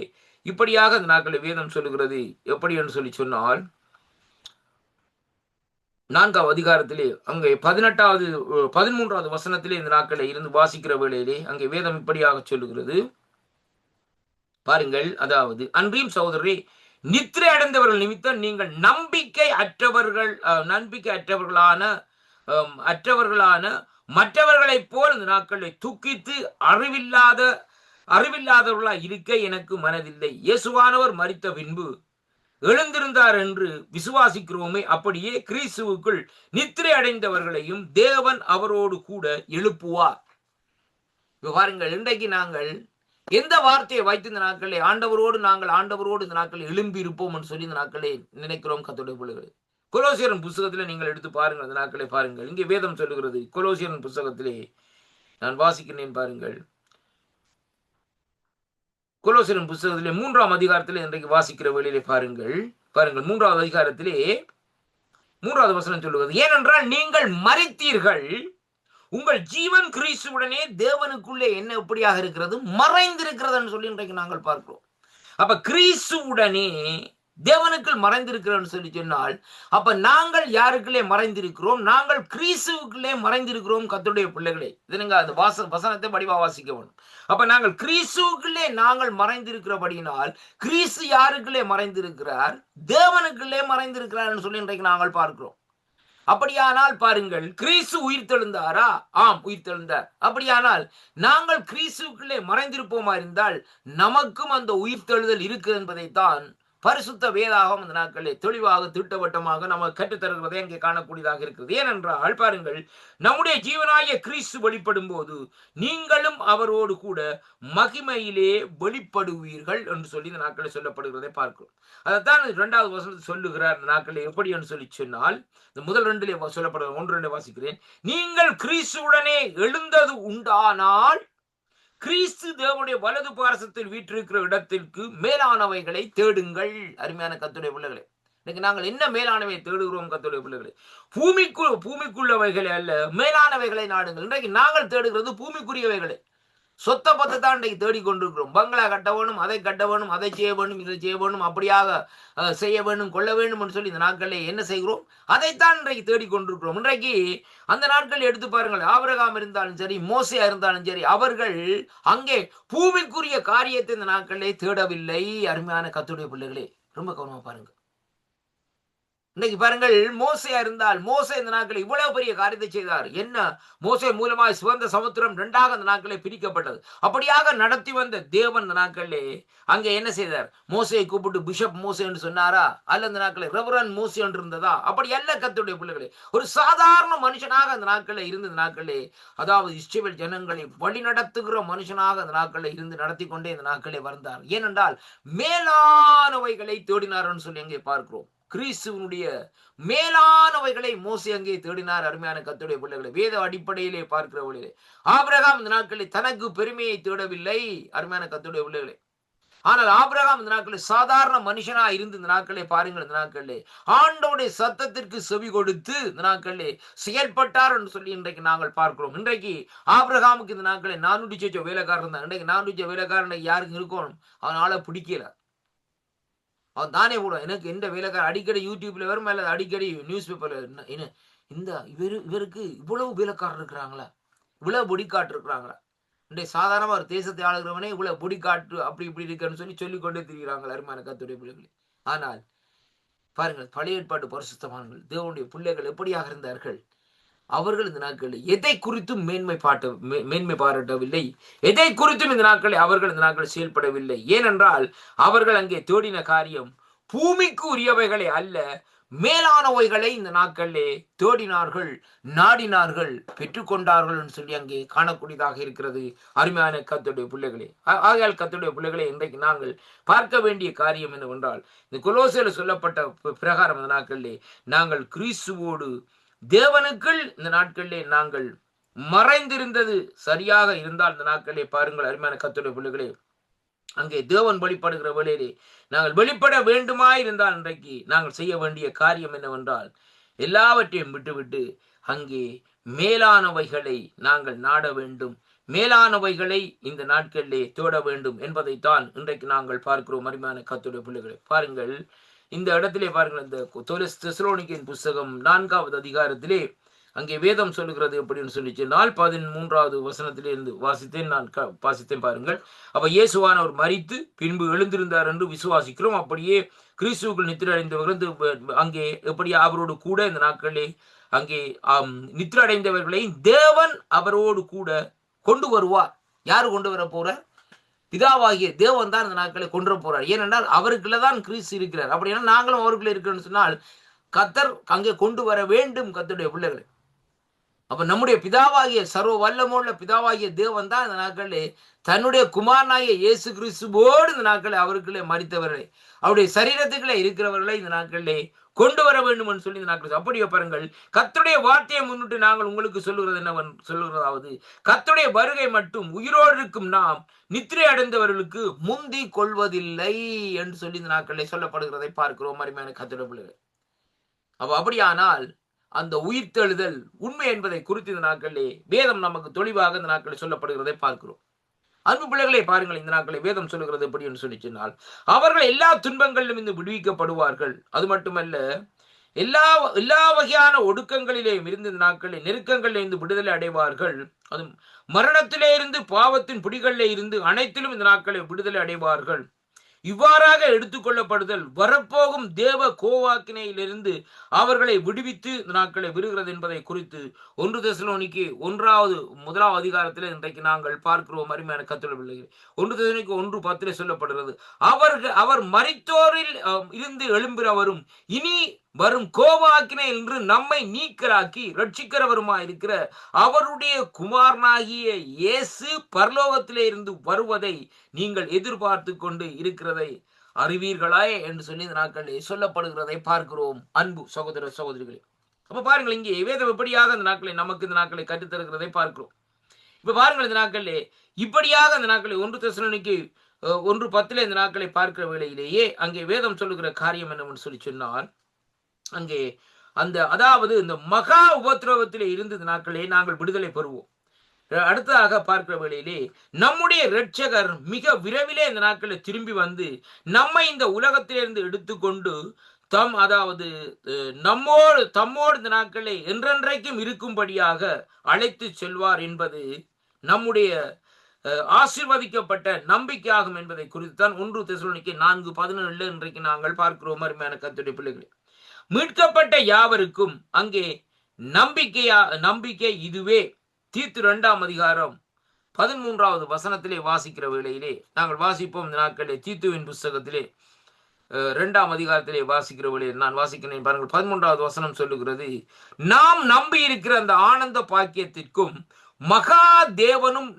இப்படியாக இந்த நாட்களை வேதம் சொல்லுகிறது. எப்படி என்று சொல்லி சொன்னால், 4வது அதிகாரத்திலே அங்கே 13வது வசனத்திலே இந்த நாட்களை இருந்து வாசிக்கிற வேளையிலே அங்கே வேதம் இப்படியாக சொல்லுகிறது. பாருங்கள், அதாவது அன்றியும் சகோதரரே, நித்திரை அடைந்தவர்கள் நிமித்தம் நீங்கள் நம்பிக்கை அற்றவர்களான மற்றவர்களைப் போல் இந்த நாட்களை துக்கித்து அறிவில்லாதவர்களாய் இருக்க எனக்கு மனதில்லை. இயேசுவானவர் மரித்த பின்பு எழுந்திருந்தார் என்று விசுவாசிக்கிறோமே, அப்படியே கிறிஸ்துவுக்குள் நித்திரை அடைந்தவர்களையும் தேவன் அவரோடு கூட எழுப்புவார். பாருங்கள், இன்றைக்கு நாங்கள் எந்த வார்த்தையை வைத்து இந்த நாட்களே ஆண்டவரோடு இந்த நாட்களில் எழும்பி இருப்போம் என்று சொல்லி இந்த நாட்களே நினைக்கிறோம். கர்த்தருடைய பிள்ளைகளே, கொலோசியரின் புஸ்தகத்திலே நீங்கள் எடுத்து பாருங்கள். அந்த நாட்களை பாருங்கள். இங்கே வேதம் சொல்லுகிறது, கொலோசியரின் புஸ்தகத்திலே நான் வாசிக்கிறேன் பாருங்கள். கொலோசியரின் புஸ்தகத்திலே 3ஆம் அதிகாரத்திலே இன்றைக்கு வாசிக்கிற வேளையிலே பாருங்கள் 3ஆவது அதிகாரத்திலே 3வது வசனம் சொல்லுகிறது, ஏனென்றால் நீங்கள் மரித்தீர்கள், உங்கள் ஜீவன் கிறிஸ்துவுடனே தேவனுக்குள்ளே என்ன எப்படியாக இருக்கிறது, மறைந்திருக்கிறது சொல்லி இன்றைக்கு நாங்கள் பார்க்கிறோம். அப்ப கிறிஸ்துவுடனே தேவனுக்குள் மறைந்திருக்கிறோம் சொல்லி சொன்னால், அப்ப நாங்கள் யாருக்குள்ளே மறைந்திருக்கிறோம்? நாங்கள் கிறிஸ்துவுக்குள்ளே மறைந்திருக்கிறோம். கர்த்தருடைய பிள்ளைகளே, இது நீங்க அந்த வசனத்தை படிவா வாசிக்க வேணும். அப்ப நாங்கள் கிறிஸ்துவுக்குள்ளே நாங்கள் மறைந்திருக்கிறபடியினால், கிறிஸ்து யாருக்குள்ளே மறைந்திருக்கிறார்? தேவனுக்குள்ளே மறைந்திருக்கிறார் சொல்லி இன்றைக்கு நாங்கள் பார்க்கிறோம். அப்படியானால் பாருங்கள், கிறிஸ்து உயிர்த்தெழுந்தாரா? ஆம், உயிர்த்தெழுந்தார். அப்படியானால் நாங்கள் கிறிஸ்துவுக்குள்ளே மறைந்திருப்போமா இருந்தால் நமக்கும் அந்த உயிர்த்தெழுதல் இருக்கு என்பதைத்தான் பரிசுத்த வேதாகம் இந்த நாட்களில் தெளிவாக திட்டவட்டமாக நம்ம கற்றுத்தருகிறதை அங்கே காணக்கூடியதாக இருக்கிறது. ஏனென்றால் பாருங்கள், நம்முடைய ஜீவனாகிய கிறிஸ்து வெளிப்படும் போது நீங்களும் அவரோடு கூட மகிமையிலே வெளிப்படுவீர்கள் என்று சொல்லி இந்த நாட்களில் சொல்லப்படுகிறதை பார்க்கிறோம். அதைத்தான் 2வது வசனத்தில் சொல்லுகிறார். இந்த நாட்களில் எப்படி என்று சொல்லி சொன்னால், இந்த முதல் 2லே சொல்லப்படுகிற 1-2 வாசிக்கிறேன். நீங்கள் கிறிஸ்துவுடனே எழுந்தது உண்டானால் கிறிஸ்து தேவனுடைய வலது பாரசத்தில் வீற்றிருக்கிற இடத்திற்கு மேலானவைகளை தேடுங்கள். அருமையான கர்த்தருடைய பிள்ளைகளே, இன்னைக்கு நாங்கள் என்ன மேலானவை தேடுகிறோம்? கர்த்தருடைய பிள்ளைகளே, பூமிக்குள்ளவைகளை அல்ல, மேலானவைகளை நாடுங்கள். இன்றைக்கு நாங்கள் தேடுகிறது பூமிக்குரியவைகளை, சொத்த பத்தை தான் இன்றைக்கு தேடிக்கொண்டிருக்கிறோம். பங்களா கட்ட வேணும், அதை கட்ட வேணும், அதை செய்ய வேணும், இதை செய்ய வேணும், அப்படியாக செய்ய வேண்டும், கொள்ள வேண்டும் என்று சொல்லி இந்த நாட்களில் என்ன செய்கிறோம்? அதைத்தான் இன்றைக்கு தேடிக்கொண்டிருக்கிறோம். இன்றைக்கு அந்த நாட்கள் எடுத்து பாருங்கள், ஆபிரகாம் இருந்தாலும் சரி, மோசையா இருந்தாலும் சரி, அவர்கள் அங்கே பூமிக்குரிய காரியத்தை இந்த நாட்களிலே தேடவில்லை. அருமையான கர்த்தருடைய பிள்ளைகளே, ரொம்ப கவனமா பாருங்க. இன்னைக்கு பாருங்கள், மோசையா இருந்தால், மோசே இந்த நாட்களில் இவ்வளவு பெரிய காரியத்தை செய்தார். என்ன? மோசே மூலமாய் சிவந்த சமுத்திரம் 2ஆக அந்த நாட்களே பிரிக்கப்பட்டது. அப்படியாக நடத்தி வந்த தேவன் இந்த நாட்களிலே அங்கே என்ன செய்தார்? மோசையை கூப்பிட்டு பிஷப் மோசே என்று சொன்னாரா? அல்ல இந்த நாட்களில் ரெவரன் மோசே என்று இருந்ததா? அப்படி அல்ல. கர்த்தருடைய பிள்ளைகளே, ஒரு சாதாரண மனுஷனாக அந்த நாட்களில் இருந்த நாட்களே, அதாவது இஸ்ரவேல் ஜனங்களை வழி நடத்துகிற மனுஷனாக அந்த நாட்களில் இருந்து நடத்தி கொண்டே இந்த நாட்களே வந்தார். ஏனென்றால் மேலானவைகளை தேடினார்னு சொல்லி அங்கே பார்க்கிறோம். கிறிஸ்துவனுடைய மேலானவைகளை மோசே அங்கே தேடினார். அருமையான கர்த்தருடைய பிள்ளைகளை, வேத அடிப்படையிலே பார்க்கிறவர்களே, ஆபிரகாம் இந்த நாட்களில் தனக்கு பெருமையை தேடவில்லை. அருமையான கர்த்தருடைய பிள்ளைகளே, ஆனால் ஆபிரகாம் இந்த நாட்களில் சாதாரண மனுஷனா இருந்து இந்த நாட்களே பாருங்கள், இந்த நாட்களிலே ஆண்டவருடைய சத்தத்திற்கு செவி கொடுத்து இந்த நாட்களிலே செயல்பட்டார் என்று சொல்லி இன்றைக்கு நாங்கள் பார்க்கிறோம். இன்றைக்கு ஆபிரகாமுக்கு இந்த நாட்களே 400 வேலைக்காரன் தான். இன்றைக்கு 400 வேலைக்காரன் யாருக்கு இருக்கணும்? அவனால பிடிக்கல. அவன் தானே கூட எனக்கு எந்த வேலைக்காரன் அடிக்கடி யூடியூப்ல வரும், அல்லது அடிக்கடி நியூஸ் பேப்பர்ல இந்த இவருக்கு இவ்வளவு வேலைக்காரர் இருக்கிறாங்களா, இவ்வளவு பொடிக்காட்டு இருக்கிறாங்களா? இன்றைய சாதாரணமா ஒரு தேசத்தை ஆளுகிறவனே இவ்வளவு பொடிக்காட்டு அப்படி இப்படி இருக்குன்னு சொல்லிக் கொண்டே திரிகிறாங்களா? அருமையான கர்த்தருடைய பிள்ளைகளே, ஆனால் பாருங்கள், பழைய ஏற்பாட்டு பரிசுத்தவான்கள் தேவனுடைய பிள்ளைகள் எப்படியாக இருந்தார்கள்? அவர்கள் இந்த நாட்களில் எதை குறித்தும் மேன்மை பாராட்டவில்லை. எதை குறித்தும் இந்த நாட்களில் அவர்கள் இந்த நாட்களில் செயல்படவில்லை. ஏனென்றால் அவர்கள் அங்கே தேடின காரியம் பூமிக்கு உரியவைகளை அல்ல, மேலானவைகளை இந்த நாட்களிலே தேடினார்கள், நாடினார்கள், பெற்றுக்கொண்டார்கள் என்று சொல்லி அங்கே காணக்கூடியதாக இருக்கிறது. அருமையான கர்த்தருடைய பிள்ளைகளே, ஆகையால் கர்த்தருடைய பிள்ளைகளே, இன்றைக்கு நாங்கள் பார்க்க வேண்டிய காரியம் என்னவென்றால், இந்த கொலோசையில் சொல்லப்பட்ட பிரகாரம் இந்த நாட்களிலே நாங்கள் கிறிஸ்துவோடு தேவனுக்குள் இந்த நாட்களிலே நாங்கள் மறைந்திருந்தது சரியாக இருந்தால் இந்த நாட்களிலே பாருங்கள், அருமையான கர்த்தருடைய பிள்ளைகளே, அங்கே தேவன் வெளிப்படுகிற வேளையிலே நாங்கள் வெளிப்பட வேண்டுமாயிருந்தால் இன்றைக்கு நாங்கள் செய்ய வேண்டிய காரியம் என்னவென்றால், எல்லாவற்றையும் விட்டுவிட்டு அங்கே மேலானவைகளை நாங்கள் நாட வேண்டும், மேலானவைகளை இந்த நாட்களிலே தேட வேண்டும் என்பதைத்தான் இன்றைக்கு நாங்கள் பார்க்கிறோம். அருமையான கர்த்தருடைய பிள்ளைகளே, பாருங்கள், இந்த இடத்திலே பாருங்கள், இந்த தெசலோனிக்கேயின் புஸ்தகம் 4வது அதிகாரத்திலே அங்கே வேதம் சொல்லுகிறது எப்படின்னு சொல்லி சொன்னால், 13வது வசனத்திலே இருந்து வாசித்தேன் பாருங்கள். அப்ப இயேசுவானவர் மரித்து பின்பு எழுந்திருந்தார் என்று விசுவாசிக்கிறோம். அப்படியே கிறிஸ்துவுக்குள் நித்திரை அடைந்தவர்கள் அங்கே எப்படி அவரோடு கூட இந்த நாட்களிலே அங்கே நித்திரை அடைந்தவர்களை தேவன் அவரோடு கூட கொண்டு வருவார். யாரு கொண்டு வர போறார்? பிதாவாகிய தேவன் தான் இந்த நாட்களை கொண்டு போறார். ஏனென்றால் அவருக்குள்ளதான் கிறிஸ்து இருக்கிறார். அப்படின்னா நாங்களும் அவருக்குள்ள இருக்கிறோம்னு சொன்னால் கர்த்தர் அங்கே கொண்டு வர வேண்டும் கர்த்தருடைய பிள்ளைகளை. அப்ப நம்முடைய பிதாவாகிய சர்வ வல்லமுள்ள பிதாவாகிய தேவன் தான் இந்த நாட்களிலே தன்னுடைய குமாரனாகிய இயேசு கிறிஸ்துவோடு இந்த நாட்களை அவருக்குள்ளே மரித்தவர்களை, அவருடைய சரீரத்துக்குள்ளே இருக்கிறவர்களை இந்த நாட்களிலே கொண்டு வர வேண்டும் என்று சொல்லி இந்த நாட்கள் அப்படியே பாருங்கள். கர்த்தருடைய வார்த்தையை முன்னிட்டு நாங்கள் உங்களுக்கு சொல்லுகிறது என்னவன் சொல்லுகிறதாவது, கர்த்தருடைய வருகை மட்டும் உயிரோடு இருக்கும் நாம் நித்திரை அடைந்தவர்களுக்கு முந்தி கொள்வதில்லை என்று சொல்லி இந்த நாட்களிலே சொல்லப்படுகிறதை பார்க்கிறோம். அருமையான கர்த்தருடைய பிள்ளைகள், அப்ப அப்படியானால் அந்த உயிர்த்தெழுதல் உண்மை என்பதை குறித்து இந்த நாட்களிலே வேதம் நமக்கு தெளிவாக இந்த நாட்களில் சொல்லப்படுகிறதை பார்க்கிறோம். அன்பு பிள்ளைகளை பாருங்கள், இந்த நாட்களை வேதம் சொல்லுகிறது எப்படி என்று சொல்லி சொன்னால், அவர்கள் எல்லா துன்பங்களிலும் இருந்து விடுவிக்கப்படுவார்கள். அது மட்டுமல்ல, எல்லா எல்லா வகையான ஒடுக்கங்களிலேயும் இருந்து இந்த நாட்களில் நெருக்கங்களில் இருந்து விடுதலை அடைவார்கள். அது மரணத்திலே இருந்து பாவத்தின் பிடிகளிலே இருந்து அனைத்திலும் இந்த நாட்களில் விடுதலை அடைவார்கள். இவ்வாறாக எடுத்துக்கொள்ளப்படுதல் வரப்போகும் தேவ கோவாக்கினையிலிருந்து அவர்களை விடுவித்து இந்த நாட்களை விடுகிறது என்பதை குறித்து 1 தெசலோனிக்கு 1 அதிகாரத்தில் இன்றைக்கு நாங்கள் பார்க்கிறோம். அருமையான கர்த்தருடைய பிள்ளைகளே, 1 தெசலோனிக்கு 1:10 சொல்லப்படுகிறது, அவர் மரித்தோரில் இருந்து எழும்புகிறவரும் இனி வரும் கோவாக்கினை என்று நம்மை நீக்கலாக்கி ரட்சிக்கிறவருமாயிருக்கிற அவருடைய குமாரனாகிய இயேசு பரலோகத்திலே இருந்து வருவதை நீங்கள் எதிர்பார்த்து கொண்டு இருக்கிறதை அறிவீர்களாய் என்று சொல்லி இந்த நாட்களில் சொல்லப்படுகிறதை பார்க்கிறோம். அன்பு சகோதர சகோதரிகளே, அப்ப பாருங்கள், இங்கே வேதம் எப்படியாக இந்த நாட்களை நமக்கு இந்த நாட்களை கற்றுத்தருகிறதை பார்க்கிறோம். இப்ப பாருங்கள், இந்த நாட்களிலே இப்படியாக இந்த நாட்களை 1 தெசலோனிக்கு 1:10 இந்த நாட்களை பார்க்கிற வேளையிலேயே அங்கே வேதம் சொல்லுகிற காரியம் என்னவென்று சொல்லி சொன்னால், அங்கே அதாவது இந்த மகா உபத்திரவத்திலே இருந்து இந்த நாட்களே நாங்கள் விடுதலை பெறுவோம். அடுத்ததாக பார்க்கிற வேளையிலே நம்முடைய இரட்சகர் மிக விரைவிலே இந்த நாட்களில் திரும்பி வந்து நம்மை இந்த உலகத்திலிருந்து எடுத்துக்கொண்டு அதாவது தம்மோடு இந்த நாட்களை என்றென்றைக்கும் இருக்கும்படியாக அழைத்து செல்வார் என்பது நம்முடைய ஆசீர்வதிக்கப்பட்ட நம்பிக்கையாகும் என்பதை குறித்துத்தான் 1 தெசலோனிக்கே 4:17 இன்றைக்கு நாங்கள் பார்க்கிறோம். அருமையான கர்த்தருடைய பிள்ளைகளே, மீட்கப்பட்ட யாவருக்கும் அங்கே நம்பிக்கை இதுவே. தீத்து 2 அதிகாரம் 13 வசனத்திலே வாசிக்கிற வேளையிலே நாங்கள் வாசிப்போம். இந்த நாட்களிலே தீத்துவின் புஸ்தகத்திலே 2 அதிகாரத்திலே வாசிக்கிற வேளையில் நான் வாசிக்கிறேன் பாருங்கள். 13 வசனம் சொல்லுகிறது, நாம் நம்பி இருக்கிற அந்த ஆனந்த பாக்கியத்திற்கும் மகா தேவனும்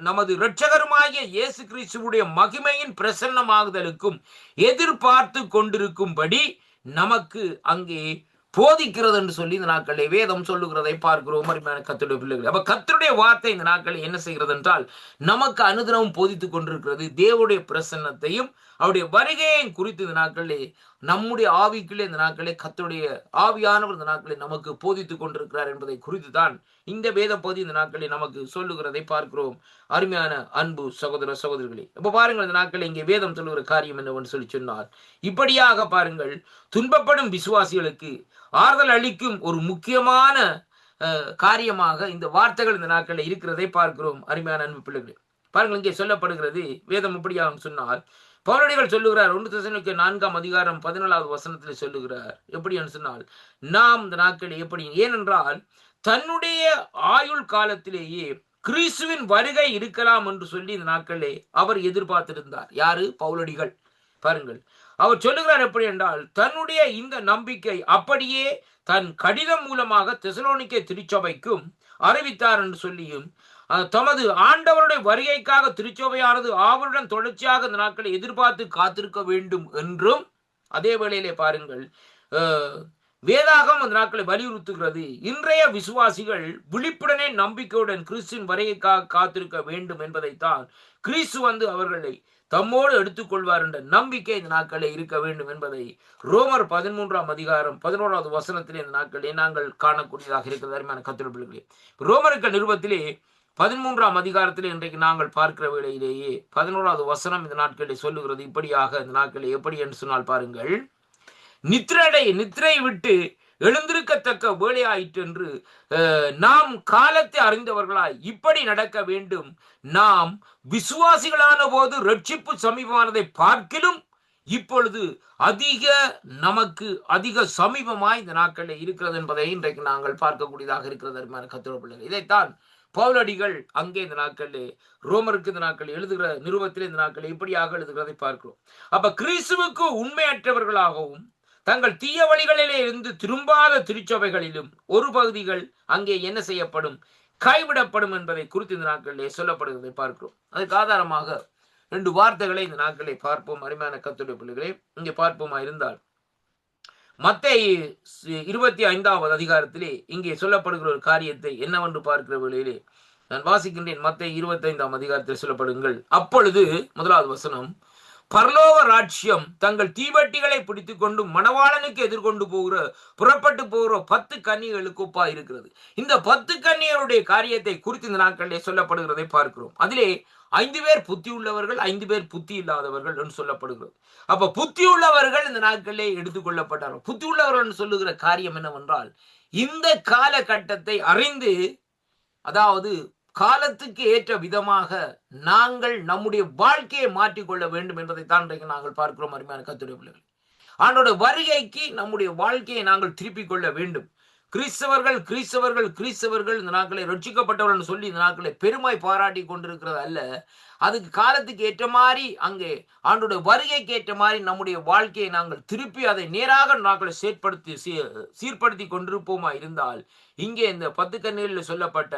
நமது இரட்சகருமாகிய இயேசு கிறிஸ்துவுடைய மகிமையின் பிரசன்னமாகுதலுக்கும் எதிர்பார்த்து கொண்டிருக்கும்படி நமக்கு அங்கே போதிக்கிறது என்று சொல்லி இந்த நாட்களிலே வேதம் சொல்லுகிறதை பார்க்கிறோம். அருமையான கர்த்தருடைய பிள்ளைகள், அப்ப கர்த்தருடைய வார்த்தை இந்த நாட்களில் என்ன செய்கிறது என்றால் நமக்கு அனுதினமும் போதித்துக் கொண்டிருக்கிறது. தேவனுடைய பிரசன்னத்தையும் அவருடைய வருகையையும் குறித்து இந்த நாட்களிலே நம்முடைய ஆவிக்குள்ளே இந்த நாட்களே கர்த்தருடைய ஆவியானவர் இந்த நாட்களில் நமக்கு போதித்துக் கொண்டிருக்கிறார் என்பதை குறித்து தான் இந்த வேத பகுதி இந்த நாட்களில் நமக்கு சொல்லுகிறதை பார்க்கிறோம். அருமையான அன்பு சகோதர சகோதரிகளே, அப்ப பாருங்கள், இந்த நாட்களில் இங்கே வேதம் சொல்லுகிற காரியம் என்னவென்று சொல்லி சொன்னார், இப்படியாக பாருங்கள், துன்பப்படும் விசுவாசிகளுக்கு ஆறுதல் அளிக்கும் ஒரு முக்கியமான காரியமாக இந்த வார்த்தைகள் இந்த நாட்களில் இருக்கிறதை பார்க்கிறோம். அருமையான அன்பு பிள்ளைகளே, பாருங்கள், இங்கே சொல்லப்படுகிறது வேதம் எப்படியாக சொன்னால், பவுலடிகள் சொல்லுகிறார் 1 தெசலோனிக்கே 4 அதிகாரம் 17 வசனத்தில் சொல்லுகிறார், எப்படி என்று சொன்னால், நாம் இந்த நாட்களில் எப்படி, ஏனென்றால் தன்னுடைய ஆயுள் காலத்திலேயே கிறிஸ்துவின் வருகை இருக்கலாம் என்று சொல்லி இந்த நாட்களிலே அவர் எதிர்பார்த்திருந்தார். யாரு? பவுலடிகள். பாருங்கள், அவர் சொல்லுகிறார் எப்படி என்றால், தன்னுடைய இந்த நம்பிக்கை அப்படியே தன் கடிதம் மூலமாக தெசலோனிக்கே திருச்சபைக்கும் அறிவித்தார் என்று சொல்லியும், தமது ஆண்டவருடைய வருகைக்காக திருச்சபையானது ஆவலுடன் தொடர்ச்சியாக இந்த நாட்களை எதிர்பார்த்து காத்திருக்க வேண்டும் என்றும் அதே வேளையிலே பாருங்கள், வேதாகம் அந்த நாட்களை வலியுறுத்துகிறது. இன்றைய விசுவாசிகள் விழிப்புடனே நம்பிக்கையுடன் கிறிஸ்துவின் வருகைக்காக காத்திருக்க வேண்டும் என்பதைத்தான் கிறிஸ்து வந்து அவர்களை தம்மோடு எடுத்துக்கொள்வார் என்ற நம்பிக்கை இந்த நாட்களில் இருக்க வேண்டும் என்பதை ரோமர் 13 அதிகாரம் 11 வசனத்திலே இந்த நாட்களிலே நாங்கள் காணக்கூடியதாக இருக்கிறது. அருமையான கர்த்தருடைய பிள்ளைகளே, ரோமர்கள் நிருபத்திலே 13 அதிகாரத்திலே இன்றைக்கு நாங்கள் பார்க்கிற வேளையிலேயே 11 வசனம் இந்த நாட்களிலே சொல்லுகிறது இப்படியாக. இந்த நாட்களில் எப்படி என்று சொன்னால் பாருங்கள், நித்திரை விட்டு எழுந்திருக்கத்தக்க வேலையாயிற்று என்று நாம் காலத்தை அறிந்தவர்களாய் இப்படி நடக்க வேண்டும். நாம் விசுவாசிகளான போது ரட்சிப்பு சமீபமானதை பார்க்கிலும் இப்பொழுது நமக்கு அதிக சமீபமாய் இந்த நாட்களில் இருக்கிறது என்பதை இன்றைக்கு நாங்கள் பார்க்கக்கூடியதாக இருக்கிறது. அருமையான கர்த்தருடைய பிள்ளைகளே, இதைத்தான் பவுலடிகள் அங்கே இந்த நாட்களிலே ரோமருக்கு இந்த நாட்கள் எழுதுகிற நிருபத்தில் இந்த நாட்களில் இப்படியாக எழுதுகிறதை பார்க்கிறோம். அப்ப கிறிஸ்துவுக்கு உண்மையற்றவர்களாகவும் தங்கள் தீய வழிகளிலே இருந்து திரும்பாத திருச்சபைகளிலும் ஒரு பகுதிகள் அங்கே என்ன செய்யப்படும், கைவிடப்படும் என்பதை குறித்து இந்த நாட்களிலே சொல்லப்படுவதை பார்க்கிறோம். அதுக்கு ஆதாரமாக 2 வார்த்தைகளை இந்த நாட்களை பார்ப்போம். அருமையான கர்த்தருடைய பிள்ளைகளே, இங்கே பார்ப்போமா இருந்தால் மத்தேயு 25வது அதிகாரத்திலே இங்கே சொல்லப்படுகிற ஒரு காரியத்தை என்னவென்று பார்க்கிற வேளையிலே நான் வாசிக்கின்றேன். மத்தேயு 25ஆம் அதிகாரத்தில் சொல்லப்படுங்கள். அப்பொழுது 1வது வசனம், பரலோக ராஜ்யம் தங்கள் தீவட்டிகளை பிடித்துக் கொண்டு மணவாளனுக்கு எதிர்கொண்டு புறப்பட்டு போகிற 10 கன்னிகளுக்கு ஒப்பா இருக்கிறது. இந்த 10 கன்னியருடைய காரியத்தை குறித்து இந்த நாட்களிலே சொல்லப்படுகிறதை பார்க்கிறோம். அதிலே 5 பேர் புத்தி உள்ளவர்கள், 5 பேர் புத்தி இல்லாதவர்கள் என்று சொல்லப்படுகிறது. அப்ப புத்தி உள்ளவர்கள் இந்த நாட்களிலே எடுத்துக்கொள்ளப்பட்டார்கள். புத்தி உள்ளவர்கள் சொல்லுகிற காரியம் என்னவென்றால், இந்த காலகட்டத்தை அறிந்து, அதாவது காலத்துக்கு ஏற்ற விதமாக நாங்கள் நம்முடைய வாழ்க்கையை மாற்றிக்கொள்ள வேண்டும் என்பதை தான் நாங்கள் பார்க்கிறோம். அருமையான கர்த்தருடைய பிள்ளைகள், ஆண்டோட வருகைக்கு நம்முடைய வாழ்க்கையை நாங்கள் திருப்பிக் கொள்ள வேண்டும். கிறிஸ்தவர்கள் இந்த நாட்களை ரட்சிக்கப்பட்டவர்கள் சொல்லி இந்த நாட்களை பெருமை பாராட்டி கொண்டிருக்கிறது அல்ல. அதுக்கு காலத்துக்கு ஏற்ற மாதிரி, அங்கே ஆண்டோட வருகைக்கு ஏற்ற மாதிரி நம்முடைய வாழ்க்கையை நாங்கள் திருப்பி அதை நேராக நாட்களை சீர்படுத்தி கொண்டிருப்போமா இருந்தால், இங்கே இந்த 10 கன்னிகளில் சொல்லப்பட்ட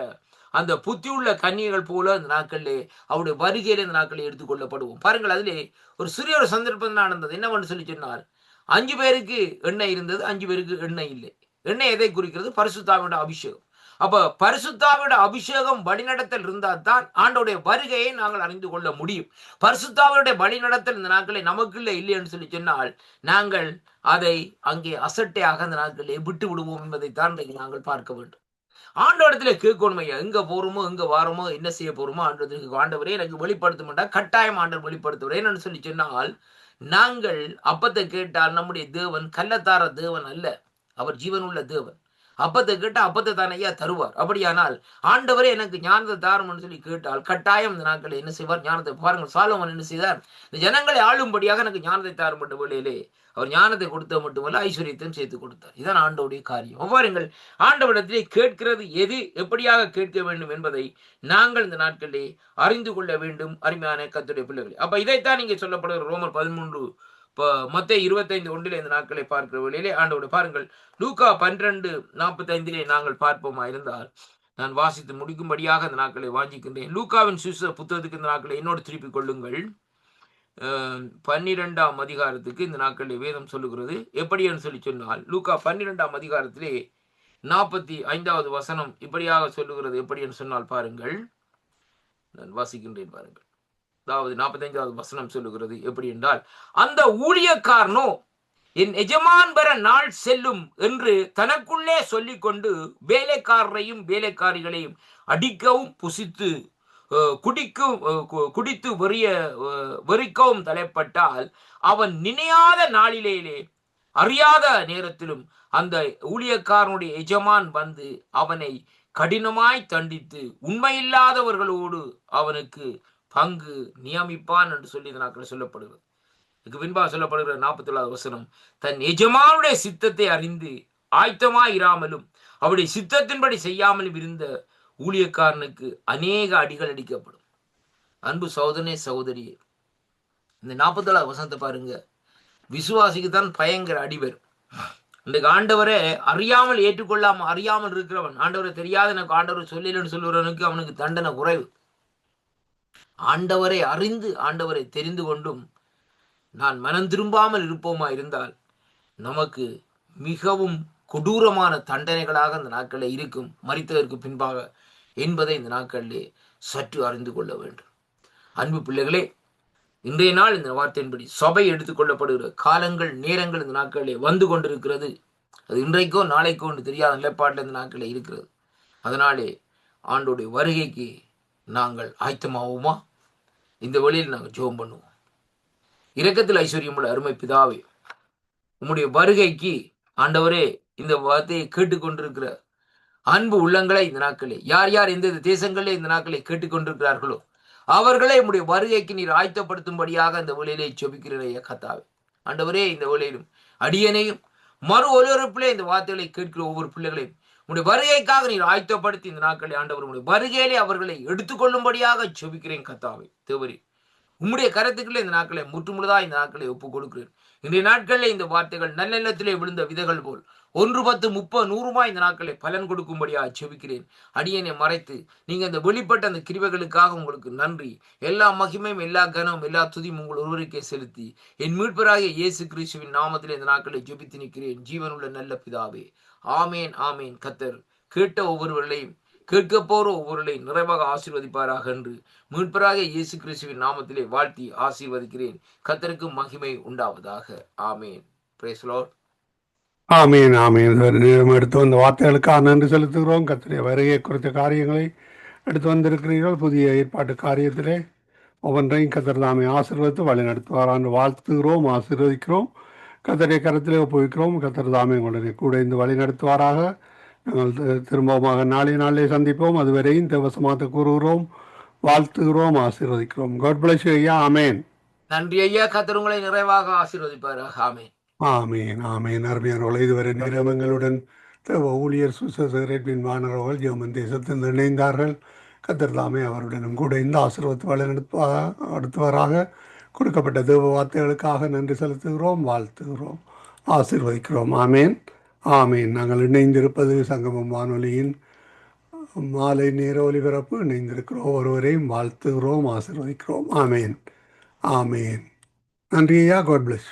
அந்த புத்தியுள்ள கன்னிகள் போல இந்த நாட்களிலே அவருடைய வருகையில இந்த நாட்களை எடுத்துக்கொள்ளப்படுவோம். பாருங்கள், அதிலே ஒரு சிறிய ஒரு சந்தர்ப்பம் நடந்தது. என்னவென்று சொல்லி சொன்னால், 5 பேருக்கு எண்ணெய் இருந்தது, 5 பேருக்கு எண்ணெய் இல்லை. எண்ணெய் எதை குறிக்கிறது? பரிசுத்தாவியோட அபிஷேகம். அப்ப பரிசுத்தாவியோட அபிஷேகம் வழிநடத்தல் இருந்தால் தான் ஆண்டோடைய வருகையை நாங்கள் அறிந்து கொள்ள முடியும். பரிசுத்தாவியோட வழிநடத்தல் இந்த நாட்களை நமக்குள்ள இல்லை என்று சொல்லி சொன்னால், நாங்கள் அதை அங்கே அசட்டையாக இந்த நாட்களை விட்டு விடுவோம் என்பதை தான் நாங்கள் பார்க்க வேண்டும். ஆண்டவரத்துல கேட்கணும், ஐயா, எங்க போறோமோ எங்க வாரமோ என்ன செய்ய போறோமோ ஆண்டவரே எனக்கு வெளிப்படுத்த மாட்டா, கட்டாயம் ஆண்டவர் வெளிப்படுத்துகிறேன் சொல்லி சொன்னால், நாங்கள் அப்பத்தை கேட்டால் நம்முடைய தேவன் கள்ளத்தார தேவன் அல்ல, அவர் ஜீவனுள்ள தேவன். அப்பத்தை கேட்டா அப்பத்தை தானே ஐயா தருவார். அப்படியானால் ஆண்டவரே எனக்கு ஞானத்தை தாரும்னு சொல்லி கேட்டால் கட்டாயம் இந்த நாட்களை என்ன செய்வார்? ஞானத்தை. பாருங்கள், சாலோமன் என்ன செய்தார்? இந்த ஜனங்களை ஆளும்படியாக எனக்கு ஞானத்தை தாரும் என்ற வேளையிலே அவர் ஞானத்தை கொடுத்த மட்டுமல்ல, ஐஸ்வர்யத்தையும் சேர்த்து கொடுத்தார். இதுதான் ஆண்டவருடைய காரியம். பாருங்கள், ஆண்டவரிடத்திலே கேட்கிறது எது, எப்படியாக கேட்க வேண்டும் என்பதை நாங்கள் இந்த நாட்களிலே அறிந்து கொள்ள வேண்டும். அருமையான கர்த்தருடைய பிள்ளைகளே, அப்ப இதைத்தான் நீங்க சொல்லப்படுகிற ரோமர் 13 மத்தேயு 25:1 இந்த நாட்களை பார்க்கிற வேளையிலே ஆண்டவருடைய பாருங்கள், லூக்கா 12:45 நாங்கள் பார்ப்போமா இருந்தால், நான் வாசித்து முடிக்கும்படியாக இந்த நாட்களை வாஞ்சிக்கின்றேன். லூக்காவின் சுவிசேஷ புத்தகத்துக்கு இந்த நாட்களை என்னோடு திருப்பிக் கொள்ளுங்கள். 12ஆம் அதிகாரத்துக்கு இந்த நாட்களில் வேதம் சொல்லுகிறது. எப்படி என்று சொல்லி சொன்னால், லூக்கா 12ஆம் அதிகாரத்திலே 45வது வசனம் இப்படியாக சொல்லுகிறது. எப்படி என்று சொன்னால் பாருங்கள், நான் வாசிக்கின்றேன் பாருங்கள். அதாவது 45வது வசனம் சொல்லுகிறது எப்படி என்றால், அந்த ஊழியக்காரனோ என் எஜமான் பெற நாள் செல்லும் என்று தனக்குள்ளே சொல்லிக்கொண்டு வேலைக்காரரையும் வேலைக்காரிகளையும் அடிக்கவும் புசித்து குடித்து வெறிக்கவும் தலைப்பட்டால், அவன் நினையாத நாளிலேயே அறியாத நேரத்திலும் அந்த ஊழியக்காரனுடைய எஜமான் வந்து அவனை கடினமாய் தண்டித்து உண்மையில்லாதவர்களோடு அவனுக்கு பங்கு நியமிப்பான் என்று சொல்லி நாட்கள் சொல்லப்படுகிறது. இதுக்கு பின்பாக சொல்லப்படுகிற 47வது வசனம், தன் எஜமானுடைய சித்தத்தை அறிந்து ஆயத்தமாய் இராமலும் அவருடைய சித்தத்தின்படி செய்யாமலும் இருந்த ஊழியக்காரனுக்கு அநேக அடிகள் அடிக்கப்படும். அன்பு சகோதரனே சகோதரியே, இந்த 47வது வசனத்தை பாருங்க. விசுவாசிக்கு தான் பயங்கர அடிவர். இன்றைக்கு ஆண்டவரை அறியாமல் ஏற்றுக்கொள்ளாம அறியாமல் இருக்கிறவன், ஆண்டவரை தெரியாத எனக்கு ஆண்டவரை சொல்லலன்னு சொல்லுறவனுக்கு அவனுக்கு தண்டனை குறைவு. ஆண்டவரை அறிந்து ஆண்டவரை தெரிந்து கொண்டும் நான் மனம் திரும்பாமல் இருப்போமா இருந்தால் நமக்கு மிகவும் கொடூரமான தண்டனைகளாக இந்த நாட்களில் இருக்கும், மரித்ததற்கு பின்பாக என்பதை இந்த நாட்களிலே சற்று அறிந்து கொள்ள வேண்டும். அன்பு பிள்ளைகளே, இன்றைய நாள் இந்த வார்த்தையின்படி சபை எடுத்துக்கொள்ளப்படுகிற காலங்கள் நேரங்கள் இந்த நாட்களிலே வந்து கொண்டிருக்கிறது. அது இன்றைக்கோ நாளைக்கோ என்று தெரியாத நிலைப்பாட்டில் இந்த நாட்களில் இருக்கிறது. அதனாலே ஆண்டோடைய வருகைக்கு நாங்கள் ஆயத்தமாவோமா? இந்த வழியில் நாங்கள் ஜெபம் பண்ணுவோம். இரக்கத்தில் ஐஸ்வர்யமுள்ள அருமை பிதாவே, உம்முடைய வருகைக்கு ஆண்டவரே இந்த வார்த்தையை கேட்டுக்கொண்டிருக்கிற அன்பு உள்ளங்களை இந்த நாட்களே, யார் யார் எந்த தேசங்களே இந்த நாட்களை கேட்டுக்கொண்டிருக்கிறார்களோ அவர்களை உம்முடைய வருகைக்கு நீர் ஆயத்தப்படுத்தும்படியாக இந்த வேளையிலே ஜெபிக்கிறேன் கர்த்தாவே. ஆண்டவரே, இந்த வேளையிலும் அடியனையும் மறு ஒலிபரப்பிலே இந்த வார்த்தைகளை கேட்கிற ஒவ்வொரு பிள்ளைகளையும் உங்களுடைய வருகைக்காக நீர் ஆயத்தப்படுத்தி இந்த நாட்களை ஆண்டவர் உங்களுடைய வருகையிலே அவர்களை எடுத்துக்கொள்ளும்படியாக செபிக்கிறேன் கர்த்தாவே. தேவரே உம்முடைய கருத்துக்களை இந்த நாட்களை முற்றுமுழுதா இந்த நாட்களை ஒப்புக் கொடுக்கிறேன். இன்றைய நாட்களில் இந்த வார்த்தைகள் நல்லெண்ணத்திலே விழுந்த விதைகள் போல் 1, 10, 30, 100 இந்த நாட்களை பலன் கொடுக்கும்படியாக செபிக்கிறேன். அடியனை மறைத்து நீங்க அந்த வெளிப்பட்ட அந்த கிருபைகளுக்காக உங்களுக்கு நன்றி. எல்லா மகிமையும், எல்லா கனமும், எல்லா துதியும் உங்கள் ஒருவருக்கே செலுத்தி என் மீட்பராகிய இயேசு கிறிஸ்துவின் நாமத்திலே இந்த நாட்களை ஜெபித்து நிற்கிறேன். ஜீவனுள்ள நல்ல பிதாவே, ஆமேன் ஆமேன். கர்த்தர் கேட்ட ஒவ்வொருவர்களையும் கேட்க போற ஒவ்வொருவரையும் நிறைவாக ஆசீர்வதிப்பாராக என்று மீட்பராகிய இயேசு கிறிஸ்துவின் நாமத்திலே வாழ்த்தி ஆசீர்வதிக்கிறேன். கர்த்தருக்கு மகிமை உண்டாவதாக. ஆமேன். Praise the Lord. ஆமீன் ஆமீன். நேரம் எடுத்து வந்த வார்த்தைகளுக்காக நன்றி செலுத்துகிறோம். கர்த்தருடைய வருகை குறித்த காரியங்களை எடுத்து வந்திருக்கிறீர்கள். புதிய ஏற்பாட்டு காரியத்திலே ஒவ்வொன்றையும் கர்த்தர் தாமே ஆசீர்வதித்து வழி நடத்துவாரான்னு வாழ்த்துகிறோம், ஆசீர்வதிக்கிறோம். கர்த்தருடைய கருத்திலே ஒப்புவிக்கிறோம். கர்த்தர் தாமே உங்களுடைய கூட இந்த வழி நடத்துவாராக. நாங்கள் திரும்பமாக நாளிலே சந்திப்போம். அதுவரையும் தேவசமாத்த கூறுகிறோம், வாழ்த்துகிறோம், ஆசீர்வதிக்கிறோம். காட் பிளஸ் யூ ஐயா. ஆமேன். நன்றி ஐயா. கர்த்தர் உங்களை நிறைவாக ஆசீர்வதிப்பாராக. ஆமேன் ஆமீன் ஆமீன். அருமையானவர்களே, இதுவரை நேரங்களுடன் தேவ ஊழியர் சுசேரேட்வின் மாணவர்கள் ஜெர்மன் தேசத்தில் இணைந்தார்கள். கர்த்தர் தாமே அவருடனும் கூட இந்த ஆசீர்வாதத்தை வழிநடத்துவராக. கொடுக்கப்பட்ட தேவ வார்த்தைகளுக்காக நன்றி செலுத்துகிறோம், வாழ்த்துகிறோம், ஆசீர்வதிக்கிறோம். ஆமேன் ஆமீன். நாங்கள் இணைந்திருப்பது சங்கமம் வானொலியின் மாலை நேர ஒலிபரப்பு. இணைந்திருக்கிறோம் ஒருவரையும் வாழ்த்துகிறோம், ஆசீர்வதிக்கிறோம். ஆமேன் ஆமேன். நன்றி ஐயா. God plus.